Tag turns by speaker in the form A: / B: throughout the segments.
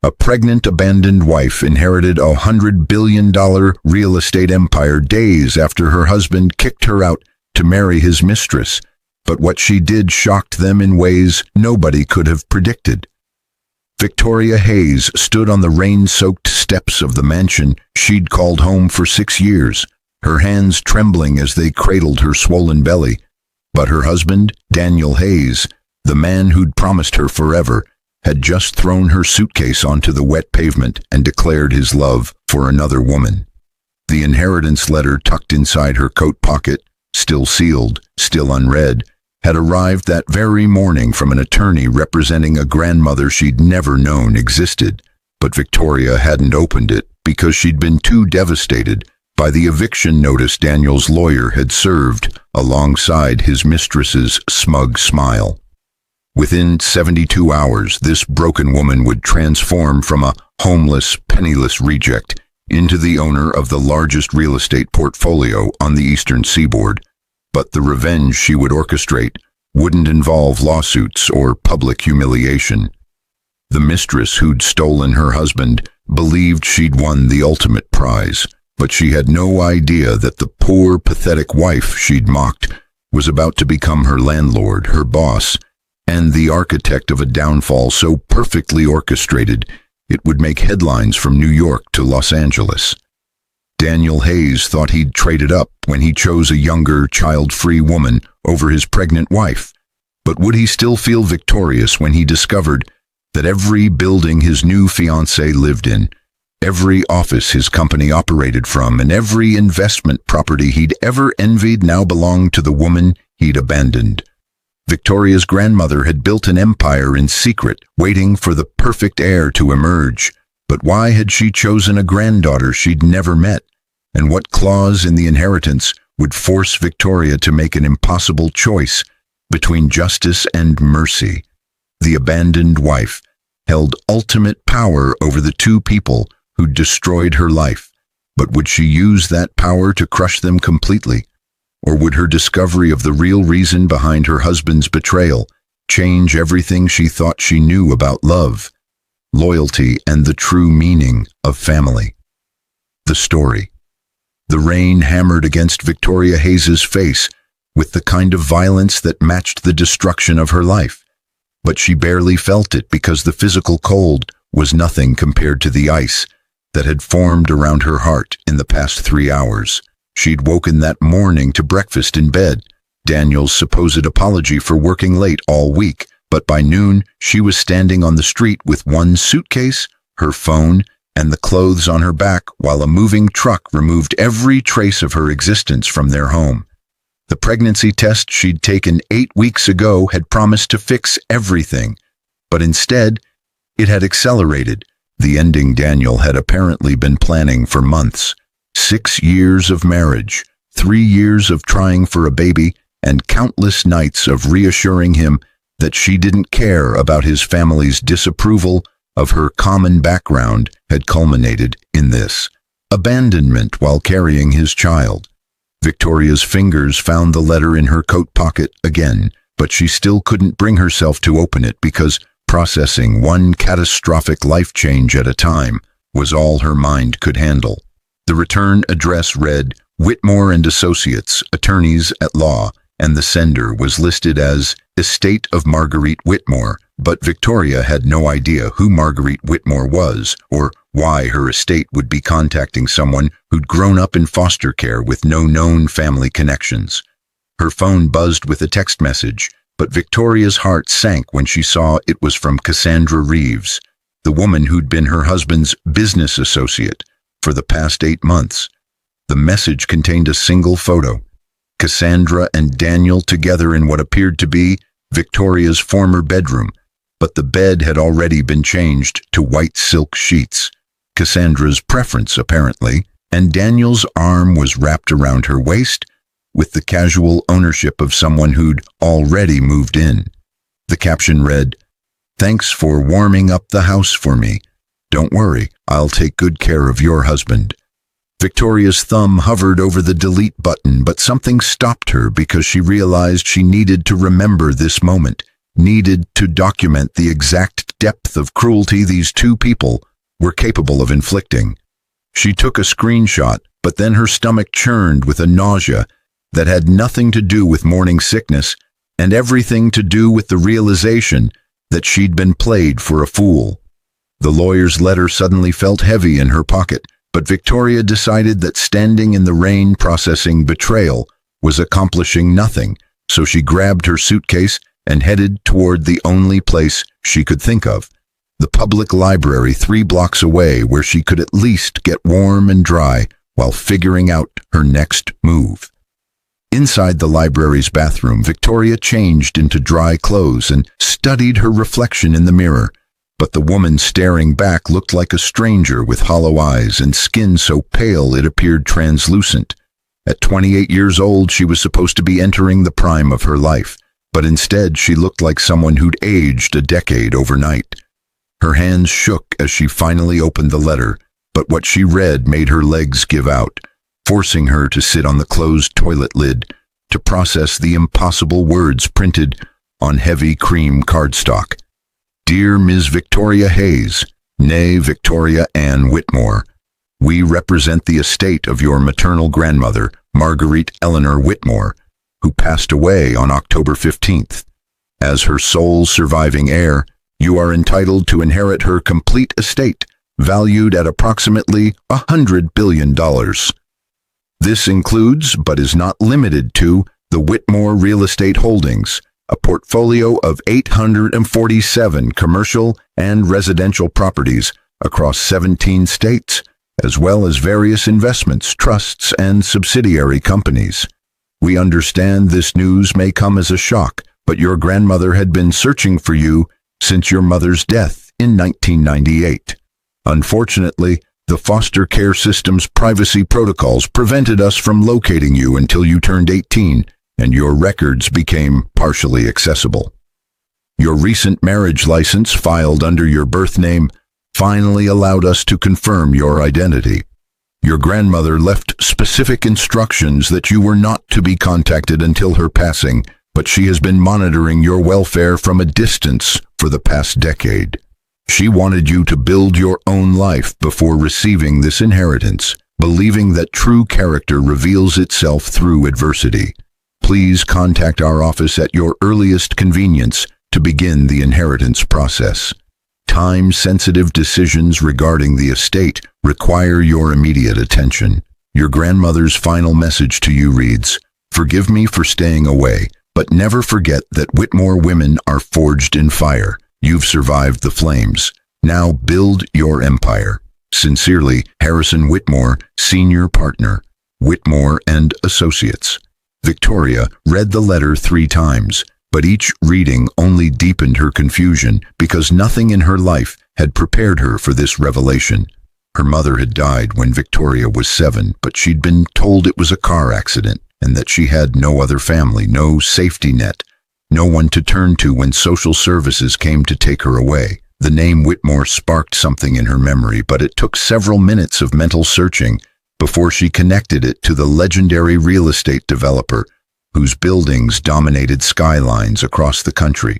A: A pregnant, abandoned wife inherited a $100 billion real estate empire days after her husband kicked her out to marry his mistress. But what she did shocked them in ways nobody could have predicted. Victoria Hayes stood on the rain-soaked steps of the mansion she'd called home for 6 years, her hands trembling as they cradled her swollen belly. But her husband, Daniel Hayes, the man who'd promised her forever, had just thrown her suitcase onto the wet pavement and declared his love for another woman. The inheritance letter tucked inside her coat pocket, still sealed, still unread, had arrived that very morning from an attorney representing a grandmother she'd never known existed. But Victoria hadn't opened it because she'd been too devastated by the eviction notice Daniel's lawyer had served alongside his mistress's smug smile. Within 72 hours, this broken woman would transform from a homeless, penniless reject into the owner of the largest real estate portfolio on the eastern seaboard. But the revenge she would orchestrate wouldn't involve lawsuits or public humiliation. The mistress who'd stolen her husband believed she'd won the ultimate prize, but she had no idea that the poor, pathetic wife she'd mocked was about to become her landlord, her boss, and the architect of a downfall so perfectly orchestrated it would make headlines from New York to Los Angeles. Daniel Hayes thought he'd traded up when he chose a younger, child-free woman over his pregnant wife. But would he still feel victorious when he discovered that every building his new fiancée lived in, every office his company operated from, and every investment property he'd ever envied now belonged to the woman he'd abandoned? Victoria's grandmother had built an empire in secret, waiting for the perfect heir to emerge. But why had she chosen a granddaughter she'd never met? And what clause in the inheritance would force Victoria to make an impossible choice between justice and mercy? The abandoned wife held ultimate power over the two people who'd destroyed her life. But would she use that power to crush them completely? Or would her discovery of the real reason behind her husband's betrayal change everything she thought she knew about love, loyalty, and the true meaning of family? The story. The rain hammered against Victoria Hayes's face with the kind of violence that matched the destruction of her life. But she barely felt it because the physical cold was nothing compared to the ice that had formed around her heart in the past 3 hours. She'd woken that morning to breakfast in bed, Daniel's supposed apology for working late all week, but by noon she was standing on the street with one suitcase, her phone, and the clothes on her back while a moving truck removed every trace of her existence from their home. The pregnancy test she'd taken 8 weeks ago had promised to fix everything, but instead it had accelerated the ending Daniel had apparently been planning for months. 6 years of marriage, 3 years of trying for a baby, and countless nights of reassuring him that she didn't care about his family's disapproval of her common background had culminated in this abandonment while carrying his child. Victoria's fingers found the letter in her coat pocket again, but she still couldn't bring herself to open it because processing one catastrophic life change at a time was all her mind could handle. The return address read, Whitmore and Associates, Attorneys at Law, and the sender was listed as Estate of Marguerite Whitmore, but Victoria had no idea who Marguerite Whitmore was or why her estate would be contacting someone who'd grown up in foster care with no known family connections. Her phone buzzed with a text message, but Victoria's heart sank when she saw it was from Cassandra Reeves, the woman who'd been her husband's business associate for the past 8 months. The message contained a single photo, Cassandra and Daniel together in what appeared to be Victoria's former bedroom, but the bed had already been changed to white silk sheets, Cassandra's preference apparently, and Daniel's arm was wrapped around her waist with the casual ownership of someone who'd already moved in. The caption read, "Thanks for warming up the house for me. Don't worry, I'll take good care of your husband." Victoria's thumb hovered over the delete button, but something stopped her because she realized she needed to remember this moment, needed to document the exact depth of cruelty these two people were capable of inflicting. She took a screenshot, but then her stomach churned with a nausea that had nothing to do with morning sickness and everything to do with the realization that she'd been played for a fool. The lawyer's letter suddenly felt heavy in her pocket, but Victoria decided that standing in the rain processing betrayal was accomplishing nothing, so she grabbed her suitcase and headed toward the only place she could think of, the public library 3 blocks away, where she could at least get warm and dry while figuring out her next move. Inside the library's bathroom, Victoria changed into dry clothes and studied her reflection in the mirror, but the woman staring back looked like a stranger with hollow eyes and skin so pale it appeared translucent. At 28 years old, she was supposed to be entering the prime of her life, but instead she looked like someone who'd aged a decade overnight. Her hands shook as she finally opened the letter, but what she read made her legs give out, forcing her to sit on the closed toilet lid to process the impossible words printed on heavy cream cardstock. Dear Ms. Victoria Hayes, née Victoria Ann Whitmore, we represent the estate of your maternal grandmother, Marguerite Eleanor Whitmore, who passed away on October 15th. As her sole surviving heir, you are entitled to inherit her complete estate, valued at approximately $100 billion. This includes, but is not limited to, the Whitmore Real Estate Holdings, a portfolio of 847 commercial and residential properties across 17 states, as well as various investments, trusts, and subsidiary companies. We understand this news may come as a shock, but your grandmother had been searching for you since your mother's death in 1998. Unfortunately, the foster care system's privacy protocols prevented us from locating you until you turned 18 and your records became partially accessible. Your recent marriage license, filed under your birth name, finally allowed us to confirm your identity. Your grandmother left specific instructions that you were not to be contacted until her passing, but she has been monitoring your welfare from a distance for the past decade. She wanted you to build your own life before receiving this inheritance, believing that true character reveals itself through adversity. Please contact our office at your earliest convenience to begin the inheritance process. Time-sensitive decisions regarding the estate require your immediate attention. Your grandmother's final message to you reads, "Forgive me for staying away, but never forget that Whitmore women are forged in fire. You've survived the flames. Now build your empire. Sincerely, Harrison Whitmore, Senior Partner, Whitmore and Associates." Victoria read the letter 3 times, but each reading only deepened her confusion because nothing in her life had prepared her for this revelation. Her mother had died when Victoria was 7, but she'd been told it was a car accident and that she had no other family, no safety net, no one to turn to when social services came to take her away. The name Whitmore sparked something in her memory, but it took several minutes of mental searching before she connected it to the legendary real estate developer whose buildings dominated skylines across the country.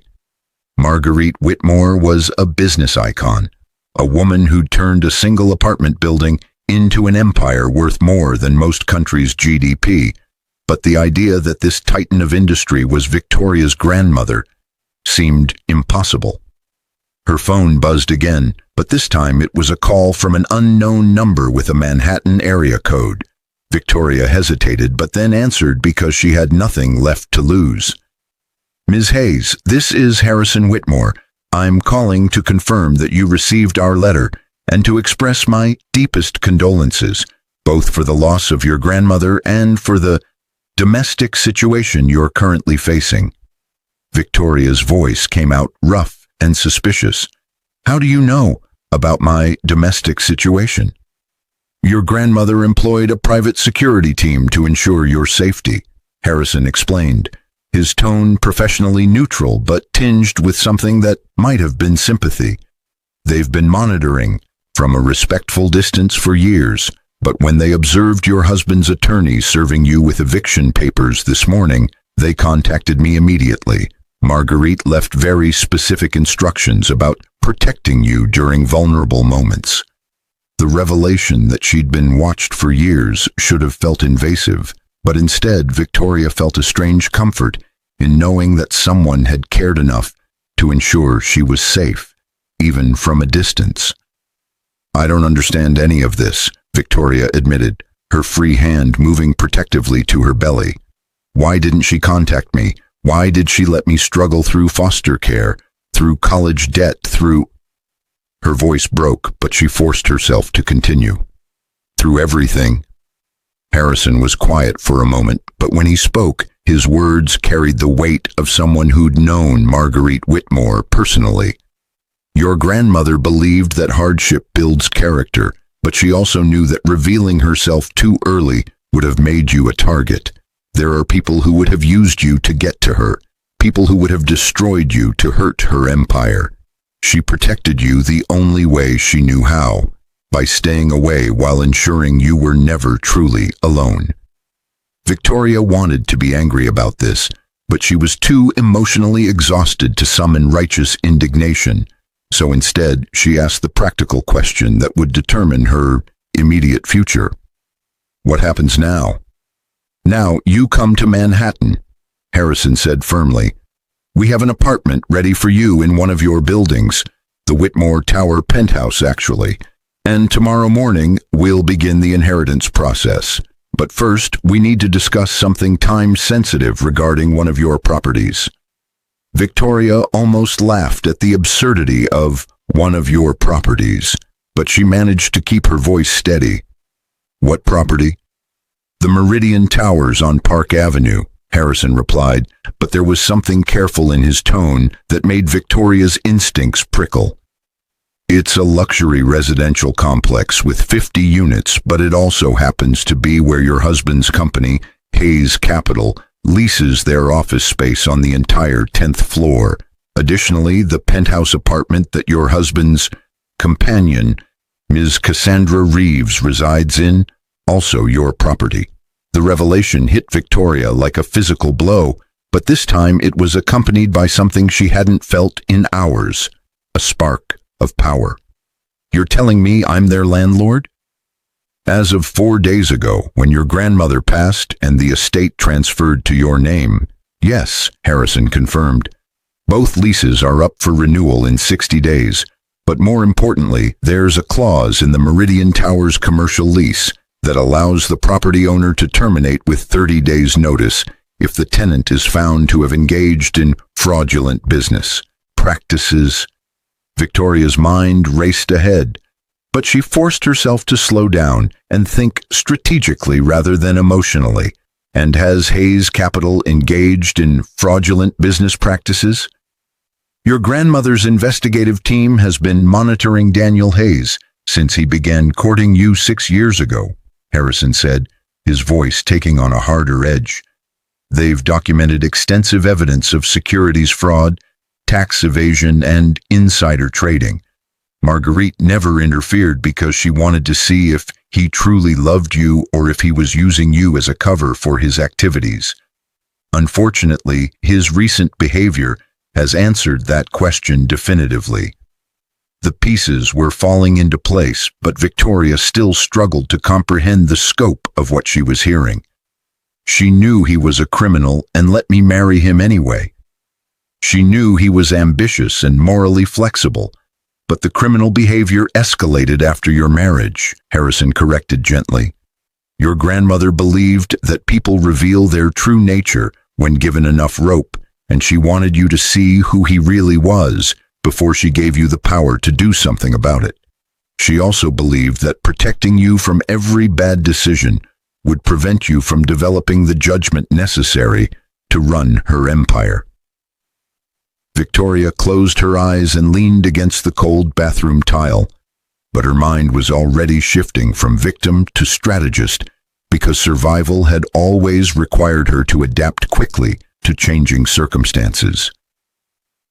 A: Marguerite Whitmore was a business icon, a woman who'd turned a single apartment building into an empire worth more than most countries' GDP. But the idea that this titan of industry was Victoria's grandmother seemed impossible. Her phone buzzed again, but this time it was a call from an unknown number with a Manhattan area code. Victoria hesitated, but then answered because she had nothing left to lose. "Ms. Hayes, this is Harrison Whitmore. I'm calling to confirm that you received our letter and to express my deepest condolences, both for the loss of your grandmother and for the domestic situation you're currently facing." Victoria's voice came out rough and suspicious. "How do you know about my domestic situation?" "Your grandmother employed a private security team to ensure your safety," Harrison explained, his tone professionally neutral but tinged with something that might have been sympathy. "They've been monitoring from a respectful distance for years, but when they observed your husband's attorney serving you with eviction papers this morning, they contacted me immediately. Marguerite left very specific instructions about protecting you during vulnerable moments. The revelation that she'd been watched for years should have felt invasive, but instead Victoria felt a strange comfort in knowing that someone had cared enough to ensure she was safe, even from a distance. "I don't understand any of this," Victoria admitted, her free hand moving protectively to her belly. "Why didn't she contact me? Why did she let me struggle through foster care, through college debt, through—" Her voice broke, but she forced herself to continue. "Through everything." Harrison was quiet for a moment, but when he spoke, his words carried the weight of someone who'd known Marguerite Whitmore personally. "Your grandmother believed that hardship builds character, but she also knew that revealing herself too early would have made you a target. There are people who would have used you to get to her, people who would have destroyed you to hurt her empire. She protected you the only way she knew how, by staying away while ensuring you were never truly alone." Victoria wanted to be angry about this, but she was too emotionally exhausted to summon righteous indignation. So instead, she asked the practical question that would determine her immediate future. "What happens now?" "Now you come to Manhattan," Harrison said firmly. "We have an apartment ready for you in one of your buildings, the Whitmore Tower penthouse actually, and tomorrow morning we'll begin the inheritance process. But first, we need to discuss something time-sensitive regarding one of your properties." Victoria almost laughed at the absurdity of "one of your properties," but she managed to keep her voice steady. "What property?" "The Meridian Towers on Park Avenue," Harrison replied, but there was something careful in his tone that made Victoria's instincts prickle. "It's a luxury residential complex with 50 units, but it also happens to be where your husband's company, Hayes Capital, leases their office space on the entire 10th floor. Additionally, the penthouse apartment that your husband's companion, Ms. Cassandra Reeves, resides in, also your property." The revelation hit Victoria like a physical blow, but this time it was accompanied by something she hadn't felt in hours, a spark of power. "You're telling me I'm their landlord?" "As of 4 days ago, when your grandmother passed and the estate transferred to your name, yes," Harrison confirmed. "Both leases are up for renewal in 60 days, but more importantly, there's a clause in the Meridian Towers commercial lease that allows the property owner to terminate with 30 days' notice if the tenant is found to have engaged in fraudulent business practices." Victoria's mind raced ahead, but she forced herself to slow down and think strategically rather than emotionally. "And has Hayes Capital engaged in fraudulent business practices?" "Your grandmother's investigative team has been monitoring Daniel Hayes since he began courting you 6 years ago," Harrison said, his voice taking on a harder edge. "They've documented extensive evidence of securities fraud, tax evasion, and insider trading. Marguerite never interfered because she wanted to see if he truly loved you or if he was using you as a cover for his activities. Unfortunately, his recent behavior has answered that question definitively." The pieces were falling into place, but Victoria still struggled to comprehend the scope of what she was hearing. "She knew he was a criminal and let me marry him anyway. She knew he was ambitious and morally flexible, but the criminal behavior escalated after your marriage," Harrison corrected gently. "Your grandmother believed that people reveal their true nature when given enough rope, and she wanted you to see who he really was before she gave you the power to do something about it. She also believed that protecting you from every bad decision would prevent you from developing the judgment necessary to run her empire." Victoria closed her eyes and leaned against the cold bathroom tile, but her mind was already shifting from victim to strategist because survival had always required her to adapt quickly to changing circumstances.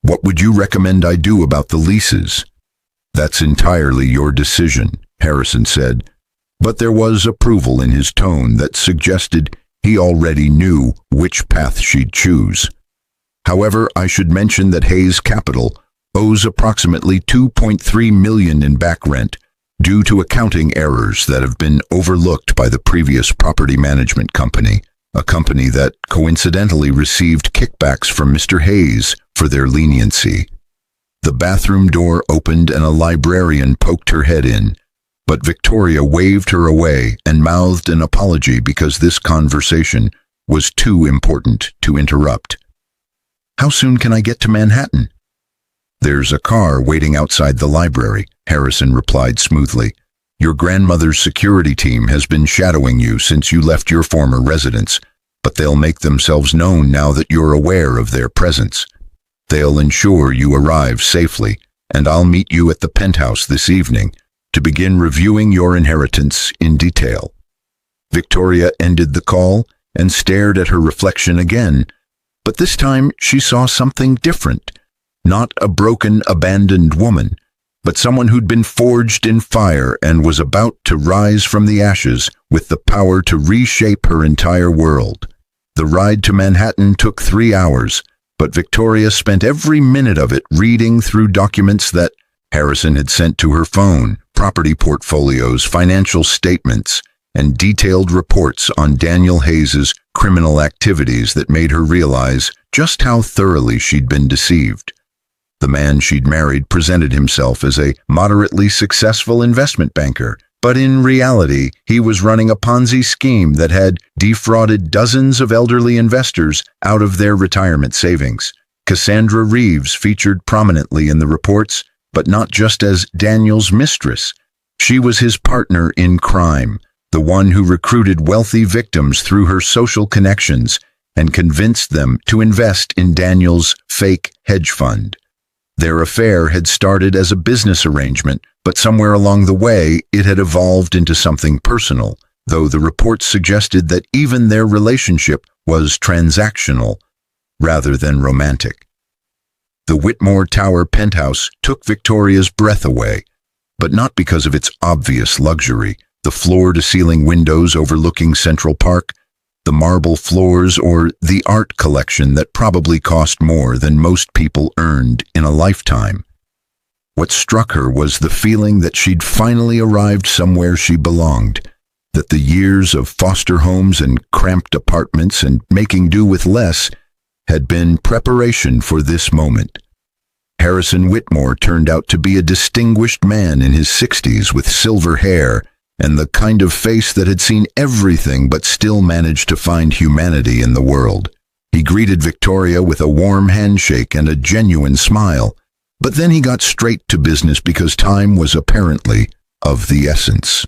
A: "What would you recommend I do about the leases?" "That's entirely your decision," Harrison said, but there was approval in his tone that suggested he already knew which path she'd choose. "However, I should mention that Hayes Capital owes approximately $2.3 million in back rent due to accounting errors that have been overlooked by the previous property management company, a company that coincidentally received kickbacks from Mr. Hayes for their leniency. The bathroom door opened and a librarian poked her head in, but Victoria waved her away and mouthed an apology because this conversation was too important to interrupt. "How soon can I get to Manhattan?" "There's a car waiting outside the library," Harrison replied smoothly. "Your grandmother's security team has been shadowing you since you left your former residence, but they'll make themselves known now that you're aware of their presence. They'll ensure you arrive safely, and I'll meet you at the penthouse this evening to begin reviewing your inheritance in detail." Victoria ended the call and stared at her reflection again, but this time she saw something different. Not a broken, abandoned woman, but someone who'd been forged in fire and was about to rise from the ashes with the power to reshape her entire world. The ride to Manhattan took 3 hours, but Victoria spent every minute of it reading through documents that Harrison had sent to her phone, property portfolios, financial statements, and detailed reports on Daniel Hayes's criminal activities that made her realize just how thoroughly she'd been deceived. The man she'd married presented himself as a moderately successful investment banker, but in reality, he was running a Ponzi scheme that had defrauded dozens of elderly investors out of their retirement savings. Cassandra Reeves featured prominently in the reports, but not just as Daniel's mistress. She was his partner in crime, the one who recruited wealthy victims through her social connections and convinced them to invest in Daniel's fake hedge fund. Their affair had started as a business arrangement, but somewhere along the way it had evolved into something personal, though the reports suggested that even their relationship was transactional rather than romantic. The Whitmore Tower penthouse took Victoria's breath away, but not because of its obvious luxury. The floor-to-ceiling windows overlooking Central Park, the marble floors, or the art collection that probably cost more than most people earned in a lifetime. What struck her was the feeling that she'd finally arrived somewhere she belonged, that the years of foster homes and cramped apartments and making do with less had been preparation for this moment. Harrison Whitmore turned out to be a distinguished man in his 60s with silver hair and the kind of face that had seen everything but still managed to find humanity in the world. He greeted Victoria with a warm handshake and a genuine smile, but then he got straight to business because time was apparently of the essence.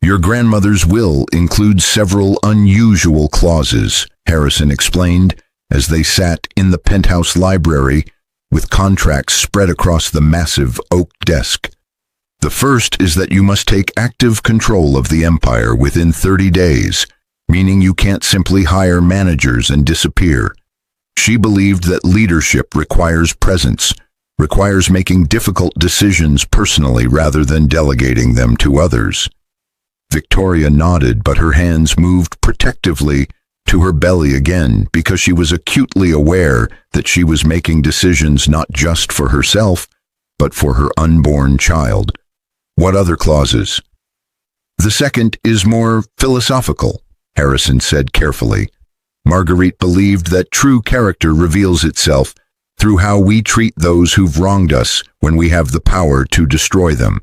A: "Your grandmother's will includes several unusual clauses," Harrison explained as they sat in the penthouse library with contracts spread across the massive oak desk. "The first is that you must take active control of the empire within 30 days, meaning you can't simply hire managers and disappear. She believed that leadership requires presence, requires making difficult decisions personally rather than delegating them to others." Victoria nodded, but her hands moved protectively to her belly again because she was acutely aware that she was making decisions not just for herself, but for her unborn child. "What other clauses?" "The second is more philosophical," Harrison said carefully. "Marguerite believed that true character reveals itself through how we treat those who've wronged us when we have the power to destroy them.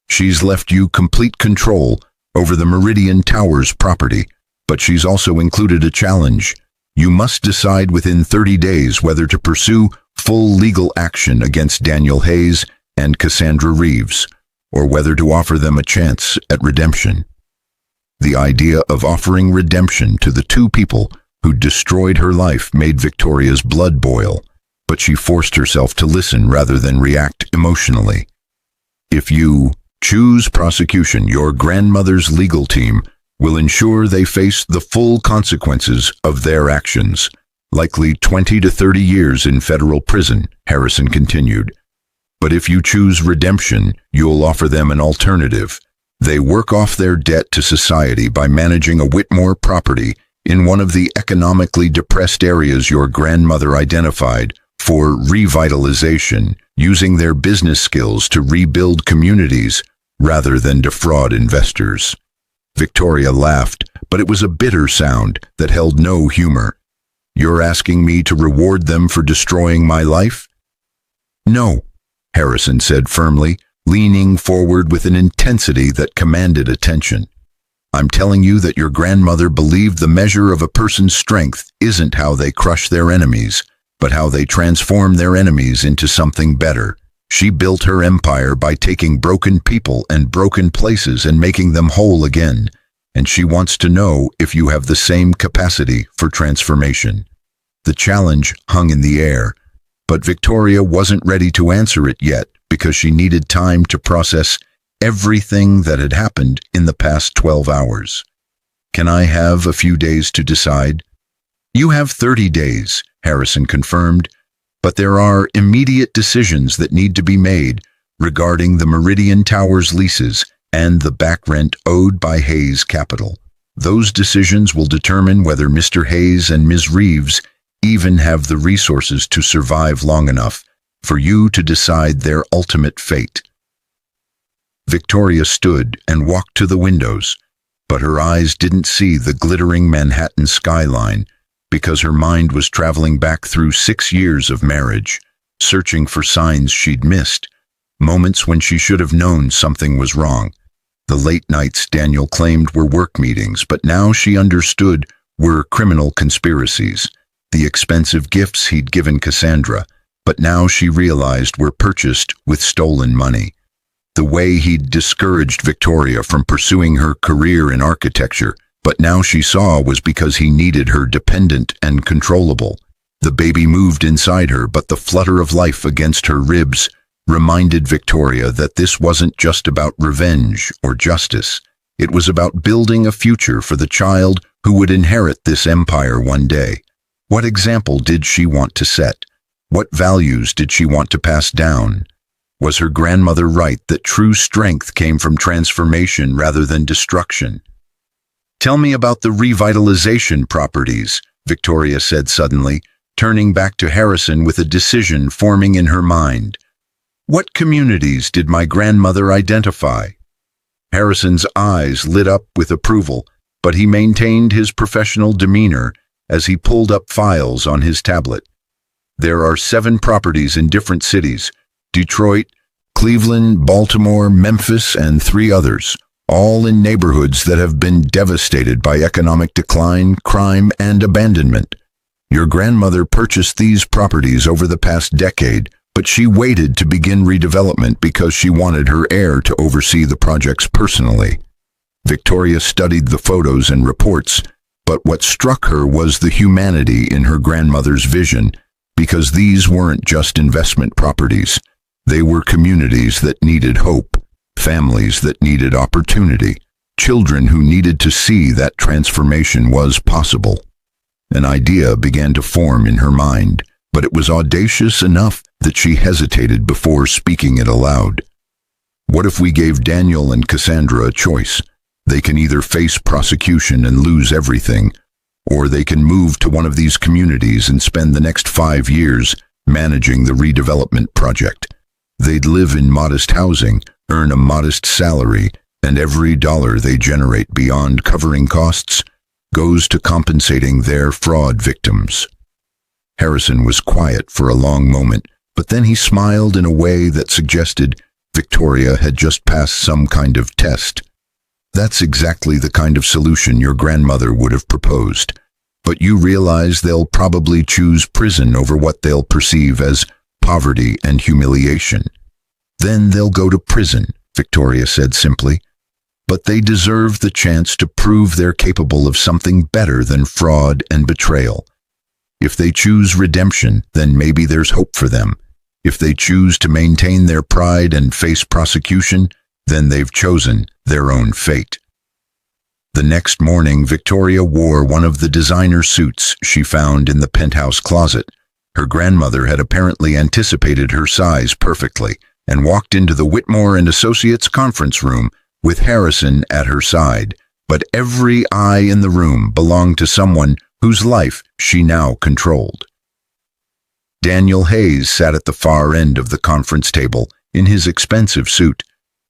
A: She's left you complete control over the Meridian Towers property, but she's also included a challenge. You must decide within 30 days whether to pursue full legal action against Daniel Hayes and Cassandra Reeves, or whether to offer them a chance at redemption." The idea of offering redemption to the two people who destroyed her life made Victoria's blood boil, but she forced herself to listen rather than react emotionally. "If you choose prosecution, your grandmother's legal team will ensure they face the full consequences of their actions, likely 20 to 30 years in federal prison," Harrison continued. "But if you choose redemption, you'll offer them an alternative. They work off their debt to society by managing a Whitmore property in one of the economically depressed areas your grandmother identified for revitalization, using their business skills to rebuild communities rather than defraud investors. Victoria laughed, but it was a bitter sound that held no humor. You're asking me to reward them for destroying my life? No, Harrison said firmly, leaning forward with an intensity that commanded attention. I'm telling you that your grandmother believed the measure of a person's strength isn't how they crush their enemies, but how they transform their enemies into something better. She built her empire by taking broken people and broken places and making them whole again, and she wants to know if you have the same capacity for transformation. The challenge hung in the air, but Victoria wasn't ready to answer it yet because she needed time to process everything that had happened in the past 12 hours. Can I have a few days to decide? You have 30 days, Harrison confirmed, but there are immediate decisions that need to be made regarding the Meridian Towers leases and the back rent owed by Hayes Capital. Those decisions will determine whether Mr. Hayes and Ms. Reeves even have the resources to survive long enough for you to decide their ultimate fate. Victoria stood and walked to the windows, but her eyes didn't see the glittering Manhattan skyline because her mind was traveling back through 6 years of marriage, searching for signs she'd missed, moments when she should have known something was wrong. The late nights Daniel claimed were work meetings, but now she understood were criminal conspiracies. The expensive gifts he'd given Cassandra, but now she realized were purchased with stolen money. The way he'd discouraged Victoria from pursuing her career in architecture, but now she saw was because he needed her dependent and controllable. The baby moved inside her, but the flutter of life against her ribs reminded Victoria that this wasn't just about revenge or justice. It was about building a future for the child who would inherit this empire one day. What example did she want to set? What values did she want to pass down? Was her grandmother right that true strength came from transformation rather than destruction? Tell me about the revitalization properties, Victoria said suddenly, turning back to Harrison with a decision forming in her mind. What communities did my grandmother identify? Harrison's eyes lit up with approval, but he maintained his professional demeanor as he pulled up files on his tablet. There are 7 properties in different cities: Detroit, Cleveland, Baltimore, Memphis, and 3 others, all in neighborhoods that have been devastated by economic decline, crime, and abandonment. Your grandmother purchased these properties over the past decade, but she waited to begin redevelopment because she wanted her heir to oversee the projects personally. Victoria studied the photos and reports, but what struck her was the humanity in her grandmother's vision, because these weren't just investment properties. They were communities that needed hope, families that needed opportunity, children who needed to see that transformation was possible. An idea began to form in her mind, but it was audacious enough that she hesitated before speaking it aloud. What if we gave Daniel and Cassandra a choice? They can either face prosecution and lose everything, or they can move to one of these communities and spend the next 5 years managing the redevelopment project. They'd live in modest housing, earn a modest salary, and every dollar they generate beyond covering costs goes to compensating their fraud victims. Harrison was quiet for a long moment, but then he smiled in a way that suggested Victoria had just passed some kind of test. That's exactly the kind of solution your grandmother would have proposed, but you realize they'll probably choose prison over what they'll perceive as poverty and humiliation. Then they'll go to prison, Victoria said simply, but they deserve the chance to prove they're capable of something better than fraud and betrayal. If they choose redemption, then maybe there's hope for them. If they choose to maintain their pride and face prosecution, then they've chosen their own fate. The next morning, Victoria wore one of the designer suits she found in the penthouse closet. Her grandmother had apparently anticipated her size perfectly and walked into the Whitmore and Associates conference room with Harrison at her side, but every eye in the room belonged to someone whose life she now controlled. Daniel Hayes sat at the far end of the conference table in his expensive suit,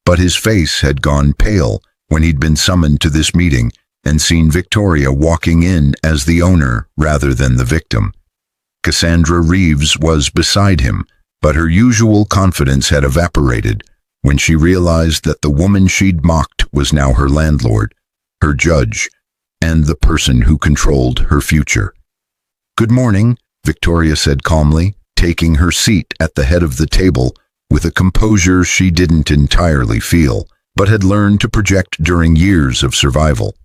A: but his face had gone pale when he'd been summoned to this meeting and seen Victoria walking in as the owner rather than the victim. Cassandra Reeves was beside him, but her usual confidence had evaporated when she realized that the woman she'd mocked was now her landlord, her judge, and the person who controlled her future. "Good morning," Victoria said calmly, taking her seat at the head of the table with a composure she didn't entirely feel, but had learned to project during years of survival.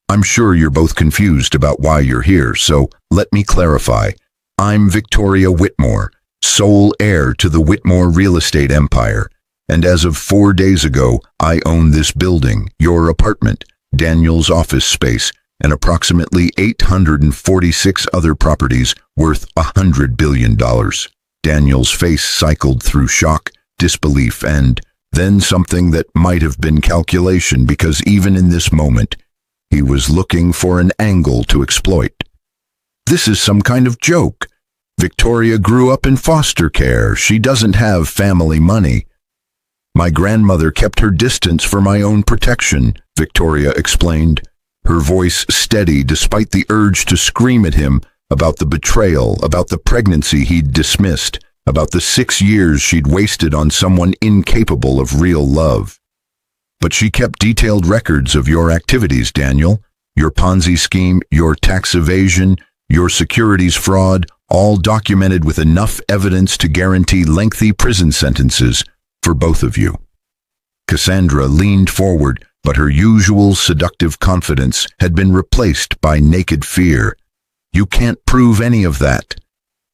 A: "I'm sure you're both confused about why you're here, so let me clarify. I'm Victoria Whitmore, sole heir to the Whitmore real estate empire, and as of 4 days ago, I own this building, your apartment, Daniel's office space, and approximately 846 other properties worth $100 billion. Daniel's face cycled through shock, disbelief, and then something that might have been calculation, because even in this moment, he was looking for an angle to exploit. "This is some kind of joke. Victoria grew up in foster care. She doesn't have family money. My grandmother kept her distance for my own protection," Victoria explained, her voice steady despite the urge to scream at him about the betrayal, about the pregnancy he'd dismissed, about the 6 years she'd wasted on someone incapable of real love. "But she kept detailed records of your activities, Daniel. Your Ponzi scheme, your tax evasion, your securities fraud, all documented with enough evidence to guarantee lengthy prison sentences for both of you." Cassandra leaned forward, but her usual seductive confidence had been replaced by naked fear. "You can't prove any of that."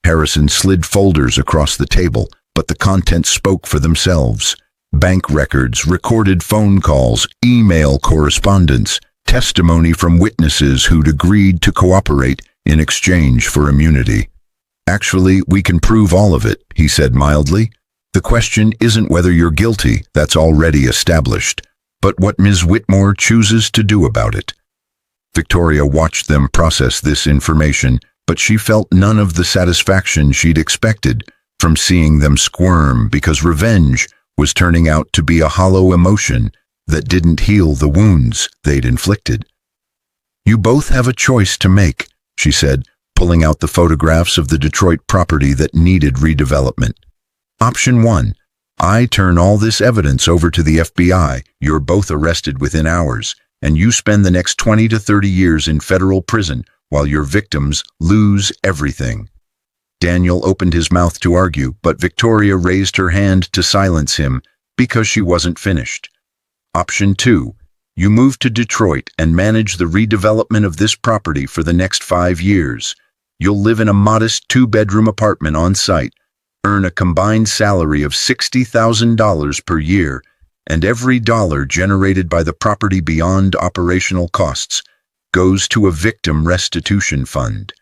A: Harrison slid folders across the table, but the contents spoke for themselves. Bank records, recorded phone calls, email correspondence, testimony from witnesses who'd agreed to cooperate in exchange for immunity. "Actually, we can prove all of it," he said mildly. "The question isn't whether you're guilty, that's already established, but what Ms. Whitmore chooses to do about it." Victoria watched them process this information, but she felt none of the satisfaction she'd expected from seeing them squirm, because revenge was turning out to be a hollow emotion that didn't heal the wounds they'd inflicted. "You both have a choice to make," she said, pulling out the photographs of the Detroit property that needed redevelopment. "Option 1, I turn all this evidence over to the FBI, you're both arrested within hours, and you spend the next 20 to 30 years in federal prison while your victims lose everything." Daniel opened his mouth to argue, but Victoria raised her hand to silence him because she wasn't finished. "Option 2, you move to Detroit and manage the redevelopment of this property for the next 5 years. You'll live in a modest 2-bedroom apartment on site, earn a combined salary of $60,000 per year, and every dollar generated by the property beyond operational costs goes to a victim restitution fund.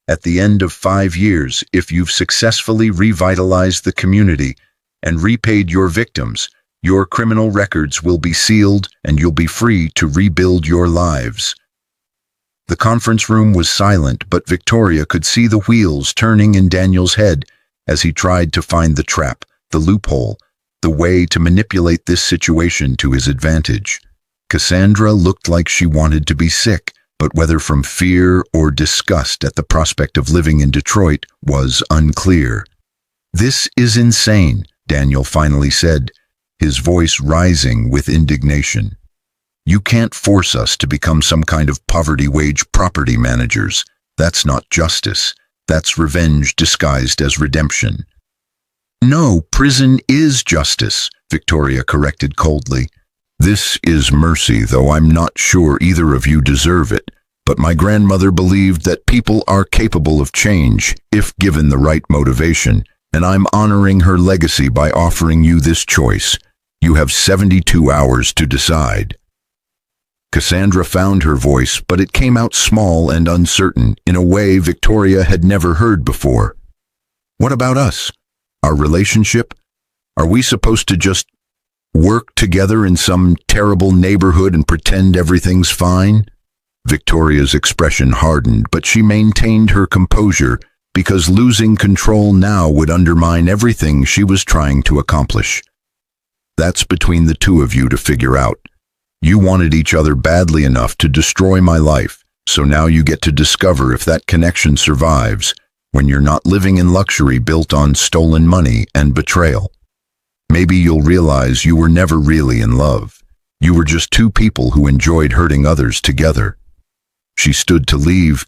A: At the end of 5 years, if you've successfully revitalized the community and repaid your victims, your criminal records will be sealed and you'll be free to rebuild your lives." The conference room was silent, but Victoria could see the wheels turning in Daniel's head as he tried to find the trap, the loophole, the way to manipulate this situation to his advantage. Cassandra looked like she wanted to be sick, but whether from fear or disgust at the prospect of living in Detroit was unclear. "This is insane," Daniel finally said, his voice rising with indignation. "You can't force us to become some kind of poverty wage property managers. That's not justice. That's revenge disguised as redemption." "No, prison is justice," Victoria corrected coldly. "This is mercy, though I'm not sure either of you deserve it. But my grandmother believed that people are capable of change if given the right motivation, and I'm honoring her legacy by offering you this choice. You have 72 hours to decide." Cassandra found her voice, but it came out small and uncertain in a way Victoria had never heard before. "What about us? Our relationship? Are we supposed to just work together in some terrible neighborhood and pretend everything's fine?" Victoria's expression hardened, but she maintained her composure because losing control now would undermine everything she was trying to accomplish. That's between the two of you to figure out. You wanted each other badly enough to destroy my life, so now you get to discover if that connection survives when you're not living in luxury built on stolen money and betrayal. Maybe you'll realize you were never really in love. You were just two people who enjoyed hurting others together. She stood to leave,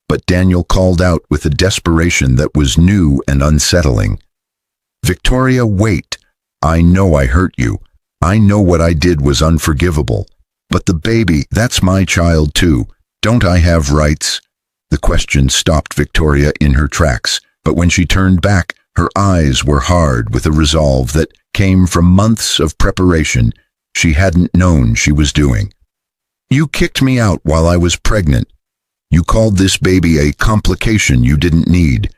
A: but Daniel called out with a desperation that was new and unsettling. "Victoria, wait. I know I hurt you. I know what I did was unforgivable. But the baby, that's my child too. Don't I have rights?" The question stopped Victoria in her tracks, but when she turned back, her eyes were hard with a resolve that came from months of preparation she hadn't known she was doing. "You kicked me out while I was pregnant. You called this baby a complication you didn't need.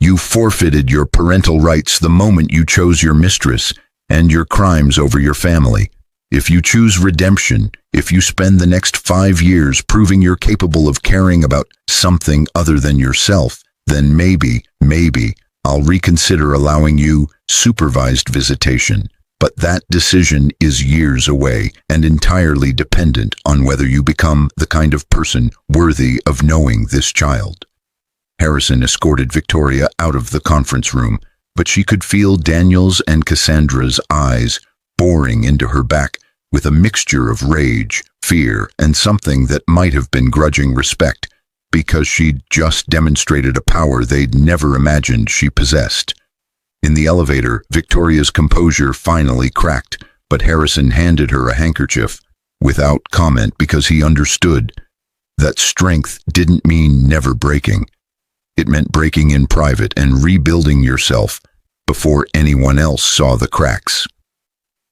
A: You forfeited your parental rights the moment you chose your mistress and your crimes over your family. If you choose redemption, if you spend the next 5 years proving you're capable of caring about something other than yourself, then maybe I'll reconsider allowing you supervised visitation. But that decision is years away and entirely dependent on whether you become the kind of person worthy of knowing this child." Harrison escorted Victoria out of the conference room, but she could feel Daniel's and Cassandra's eyes boring into her back with a mixture of rage, fear, and something that might have been grudging respect, because she'd just demonstrated a power they'd never imagined she possessed. In the elevator, Victoria's composure finally cracked, but Harrison handed her a handkerchief without comment because he understood that strength didn't mean never breaking. It meant breaking in private and rebuilding yourself before anyone else saw the cracks.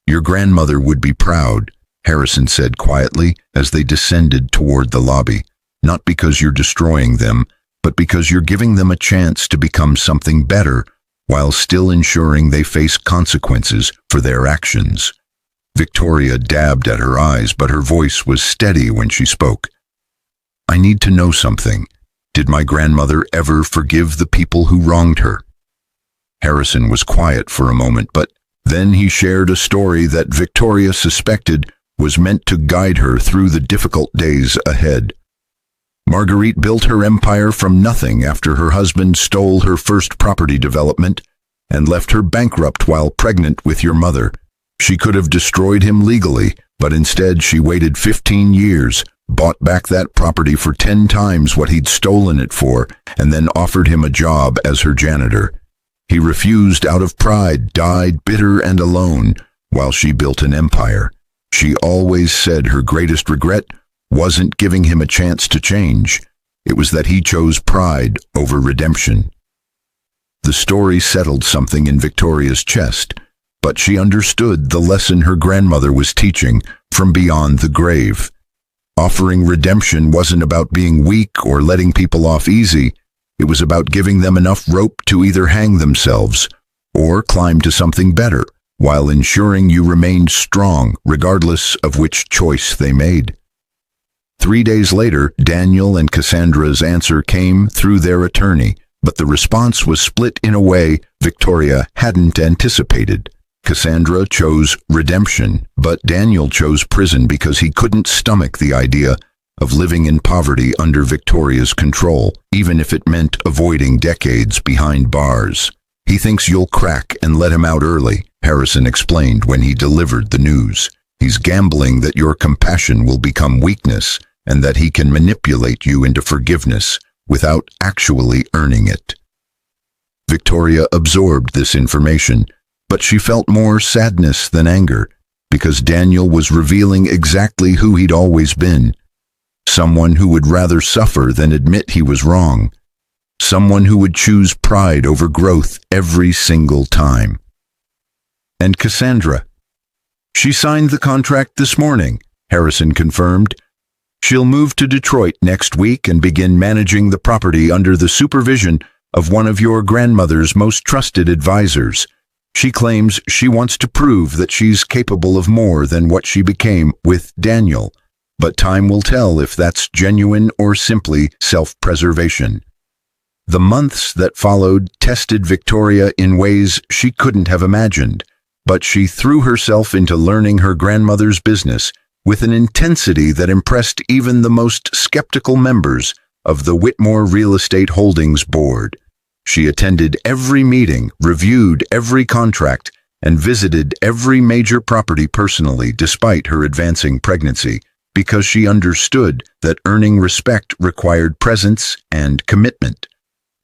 A: "Your grandmother would be proud," Harrison said quietly as they descended toward the lobby, "not because you're destroying them, but because you're giving them a chance to become something better while still ensuring they face consequences for their actions." Victoria dabbed at her eyes, but her voice was steady when she spoke. "I need to know something. Did my grandmother ever forgive the people who wronged her?" Harrison was quiet for a moment, but then he shared a story that Victoria suspected was meant to guide her through the difficult days ahead. "Marguerite built her empire from nothing after her husband stole her first property development and left her bankrupt while pregnant with your mother. She could have destroyed him legally, but instead she waited 15 years, bought back that property for 10 times what he'd stolen it for, and then offered him a job as her janitor. He refused out of pride, died bitter and alone, while she built an empire. She always said her greatest regret wasn't giving him a chance to change. It was that he chose pride over redemption." The story settled something in Victoria's chest, but she understood the lesson her grandmother was teaching from beyond the grave. Offering redemption wasn't about being weak or letting people off easy. It was about giving them enough rope to either hang themselves or climb to something better, while ensuring you remained strong regardless of which choice they made. 3 days later, Daniel and Cassandra's answer came through their attorney, but the response was split in a way Victoria hadn't anticipated. Cassandra chose redemption, but Daniel chose prison because he couldn't stomach the idea of living in poverty under Victoria's control, even if it meant avoiding decades behind bars. "He thinks you'll crack and let him out early," Harrison explained when he delivered the news. "He's gambling that your compassion will become weakness and that he can manipulate you into forgiveness without actually earning it." Victoria absorbed this information, but she felt more sadness than anger, because Daniel was revealing exactly who he'd always been. Someone who would rather suffer than admit he was wrong. Someone who would choose pride over growth every single time. And Cassandra? "She signed the contract this morning," Harrison confirmed. "She'll move to Detroit next week and begin managing the property under the supervision of one of your grandmother's most trusted advisors. She claims she wants to prove that she's capable of more than what she became with Daniel, but time will tell if that's genuine or simply self-preservation." The months that followed tested Victoria in ways she couldn't have imagined, but she threw herself into learning her grandmother's business with an intensity that impressed even the most skeptical members of the Whitmore Real Estate Holdings Board. She attended every meeting, reviewed every contract, and visited every major property personally despite her advancing pregnancy, because she understood that earning respect required presence and commitment.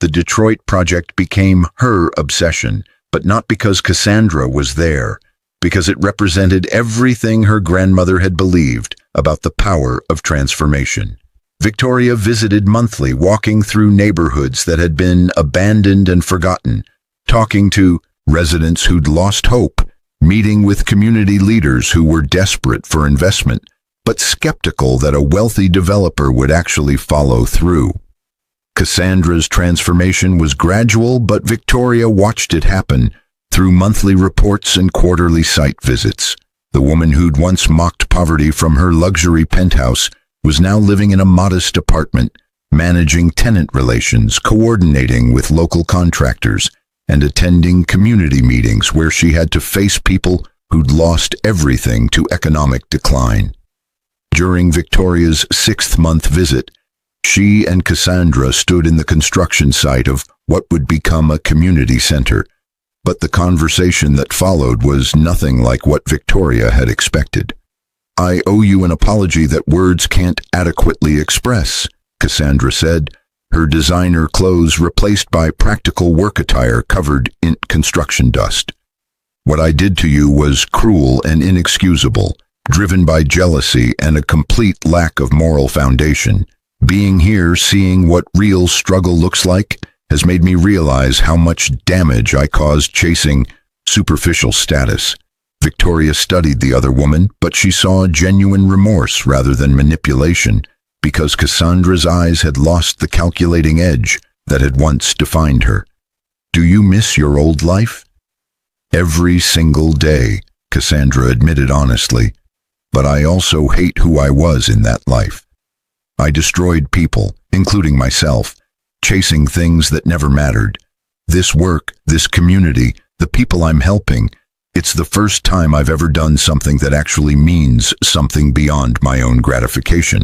A: The Detroit project became her obsession, but not because Cassandra was there, because it represented everything her grandmother had believed about the power of transformation. Victoria visited monthly, walking through neighborhoods that had been abandoned and forgotten, talking to residents who'd lost hope, meeting with community leaders who were desperate for investment, but skeptical that a wealthy developer would actually follow through. Cassandra's transformation was gradual, but Victoria watched it happen through monthly reports and quarterly site visits. The woman who'd once mocked poverty from her luxury penthouse was now living in a modest apartment, managing tenant relations, coordinating with local contractors, and attending community meetings where she had to face people who'd lost everything to economic decline. During Victoria's 6th-month visit, she and Cassandra stood in the construction site of what would become a community center, but the conversation that followed was nothing like what Victoria had expected. "I owe you an apology that words can't adequately express," Cassandra said, her designer clothes replaced by practical work attire covered in construction dust. "What I did to you was cruel and inexcusable, driven by jealousy and a complete lack of moral foundation. Being here, seeing what real struggle looks like, has made me realize how much damage I caused chasing superficial status." Victoria studied the other woman, but she saw genuine remorse rather than manipulation, because Cassandra's eyes had lost the calculating edge that had once defined her. "Do you miss your old life?" "Every single day," Cassandra admitted honestly, "but I also hate who I was in that life. I destroyed people, including myself, chasing things that never mattered. This work, this community, the people I'm helping, it's the first time I've ever done something that actually means something beyond my own gratification."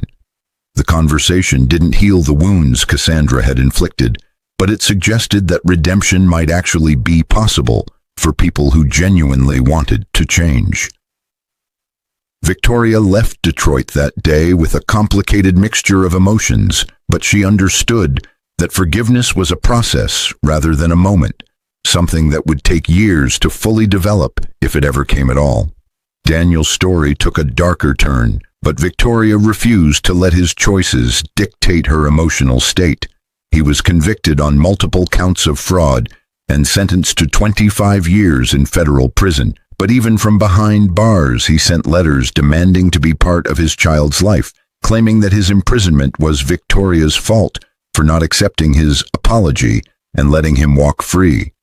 A: The conversation didn't heal the wounds Cassandra had inflicted, but it suggested that redemption might actually be possible for people who genuinely wanted to change. Victoria left Detroit that day with a complicated mixture of emotions, but she understood that forgiveness was a process rather than a moment, something that would take years to fully develop if it ever came at all. Daniel's story took a darker turn, but Victoria refused to let his choices dictate her emotional state. He was convicted on multiple counts of fraud and sentenced to 25 years in federal prison. But even from behind bars, he sent letters demanding to be part of his child's life, claiming that his imprisonment was Victoria's fault for not accepting his apology and letting him walk free.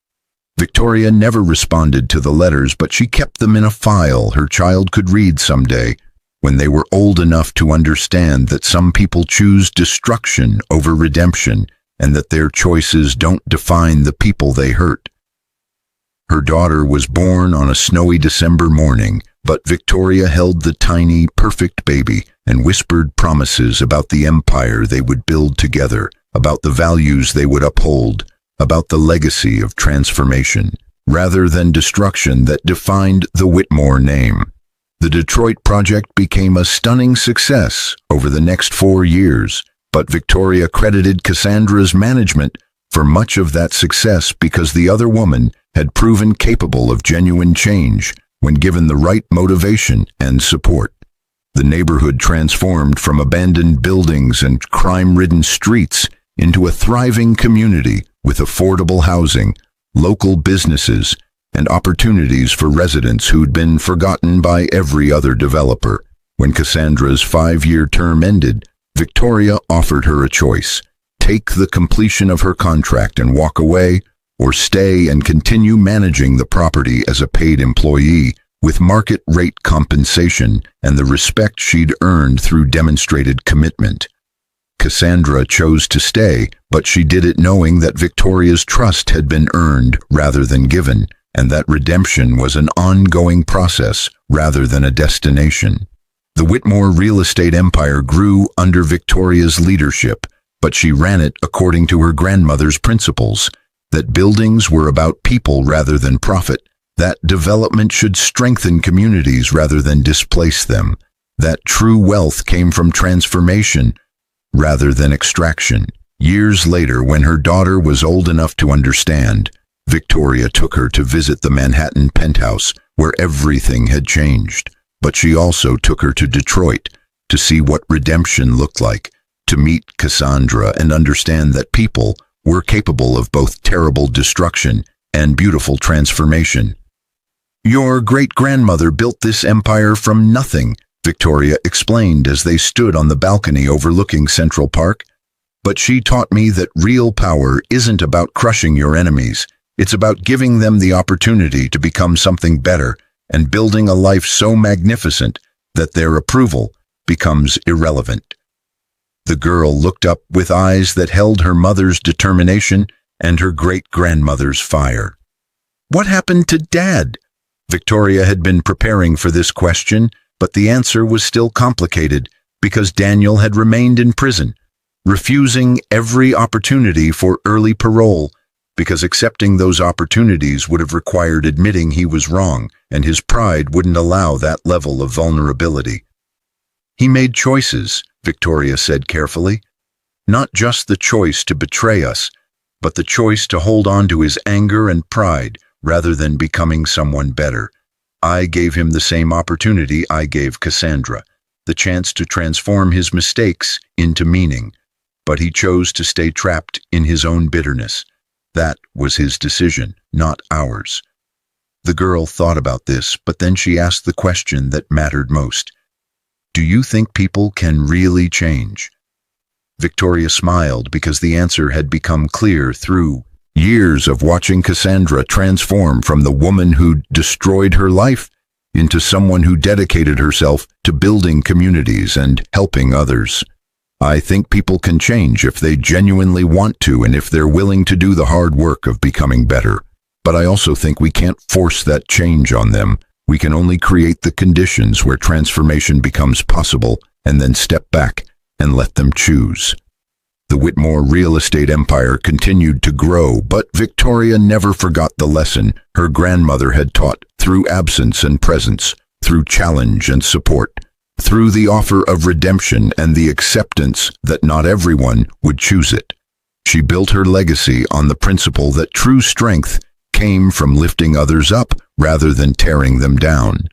A: Victoria never responded to the letters, but she kept them in a file her child could read someday, when they were old enough to understand that some people choose destruction over redemption and that their choices don't define the people they hurt. Her daughter was born on a snowy December morning, but Victoria held the tiny, perfect baby and whispered promises about the empire they would build together, about the values they would uphold, about the legacy of transformation, rather than destruction that defined the Whitmore name. The Detroit project became a stunning success over the next 4 years, but Victoria credited Cassandra's management for much of that success because the other woman had proven capable of genuine change when given the right motivation and support. The neighborhood transformed from abandoned buildings and crime-ridden streets into a thriving community with affordable housing, local businesses, and opportunities for residents who'd been forgotten by every other developer. When Cassandra's 5-year term ended, Victoria offered her a choice: take the completion of her contract and walk away, or stay and continue managing the property as a paid employee with market rate compensation and the respect she'd earned through demonstrated commitment. Cassandra chose to stay, but she did it knowing that Victoria's trust had been earned rather than given, and that redemption was an ongoing process rather than a destination. The Whitmore real estate empire grew under Victoria's leadership, but she ran it according to her grandmother's principles, that buildings were about people rather than profit, that development should strengthen communities rather than displace them, that true wealth came from transformation rather than extraction. Years later, when her daughter was old enough to understand, Victoria took her to visit the Manhattan penthouse where everything had changed. But she also took her to Detroit to see what redemption looked like, to meet Cassandra and understand that people were capable of both terrible destruction and beautiful transformation. "Your great-grandmother built this empire from nothing," Victoria explained as they stood on the balcony overlooking Central Park. "But she taught me that real power isn't about crushing your enemies. It's about giving them the opportunity to become something better and building a life so magnificent that their approval becomes irrelevant." The girl looked up with eyes that held her mother's determination and her great-grandmother's fire. "What happened to Dad?" Victoria had been preparing for this question, but the answer was still complicated because Daniel had remained in prison, refusing every opportunity for early parole, because accepting those opportunities would have required admitting he was wrong, and his pride wouldn't allow that level of vulnerability. "He made choices," Victoria said carefully. "Not just the choice to betray us, but the choice to hold on to his anger and pride rather than becoming someone better. I gave him the same opportunity I gave Cassandra, the chance to transform his mistakes into meaning, but he chose to stay trapped in his own bitterness. That was his decision, not ours." The girl thought about this, but then she asked the question that mattered most. "Do you think people can really change?" Victoria smiled because the answer had become clear through years of watching Cassandra transform from the woman who destroyed her life into someone who dedicated herself to building communities and helping others. "I think people can change if they genuinely want to and if they're willing to do the hard work of becoming better. But I also think we can't force that change on them. We can only create the conditions where transformation becomes possible and then step back and let them choose." The Whitmore real estate empire continued to grow, but Victoria never forgot the lesson her grandmother had taught through absence and presence, through challenge and support, through the offer of redemption and the acceptance that not everyone would choose it. She built her legacy on the principle that true strength came from lifting others up rather than tearing them down,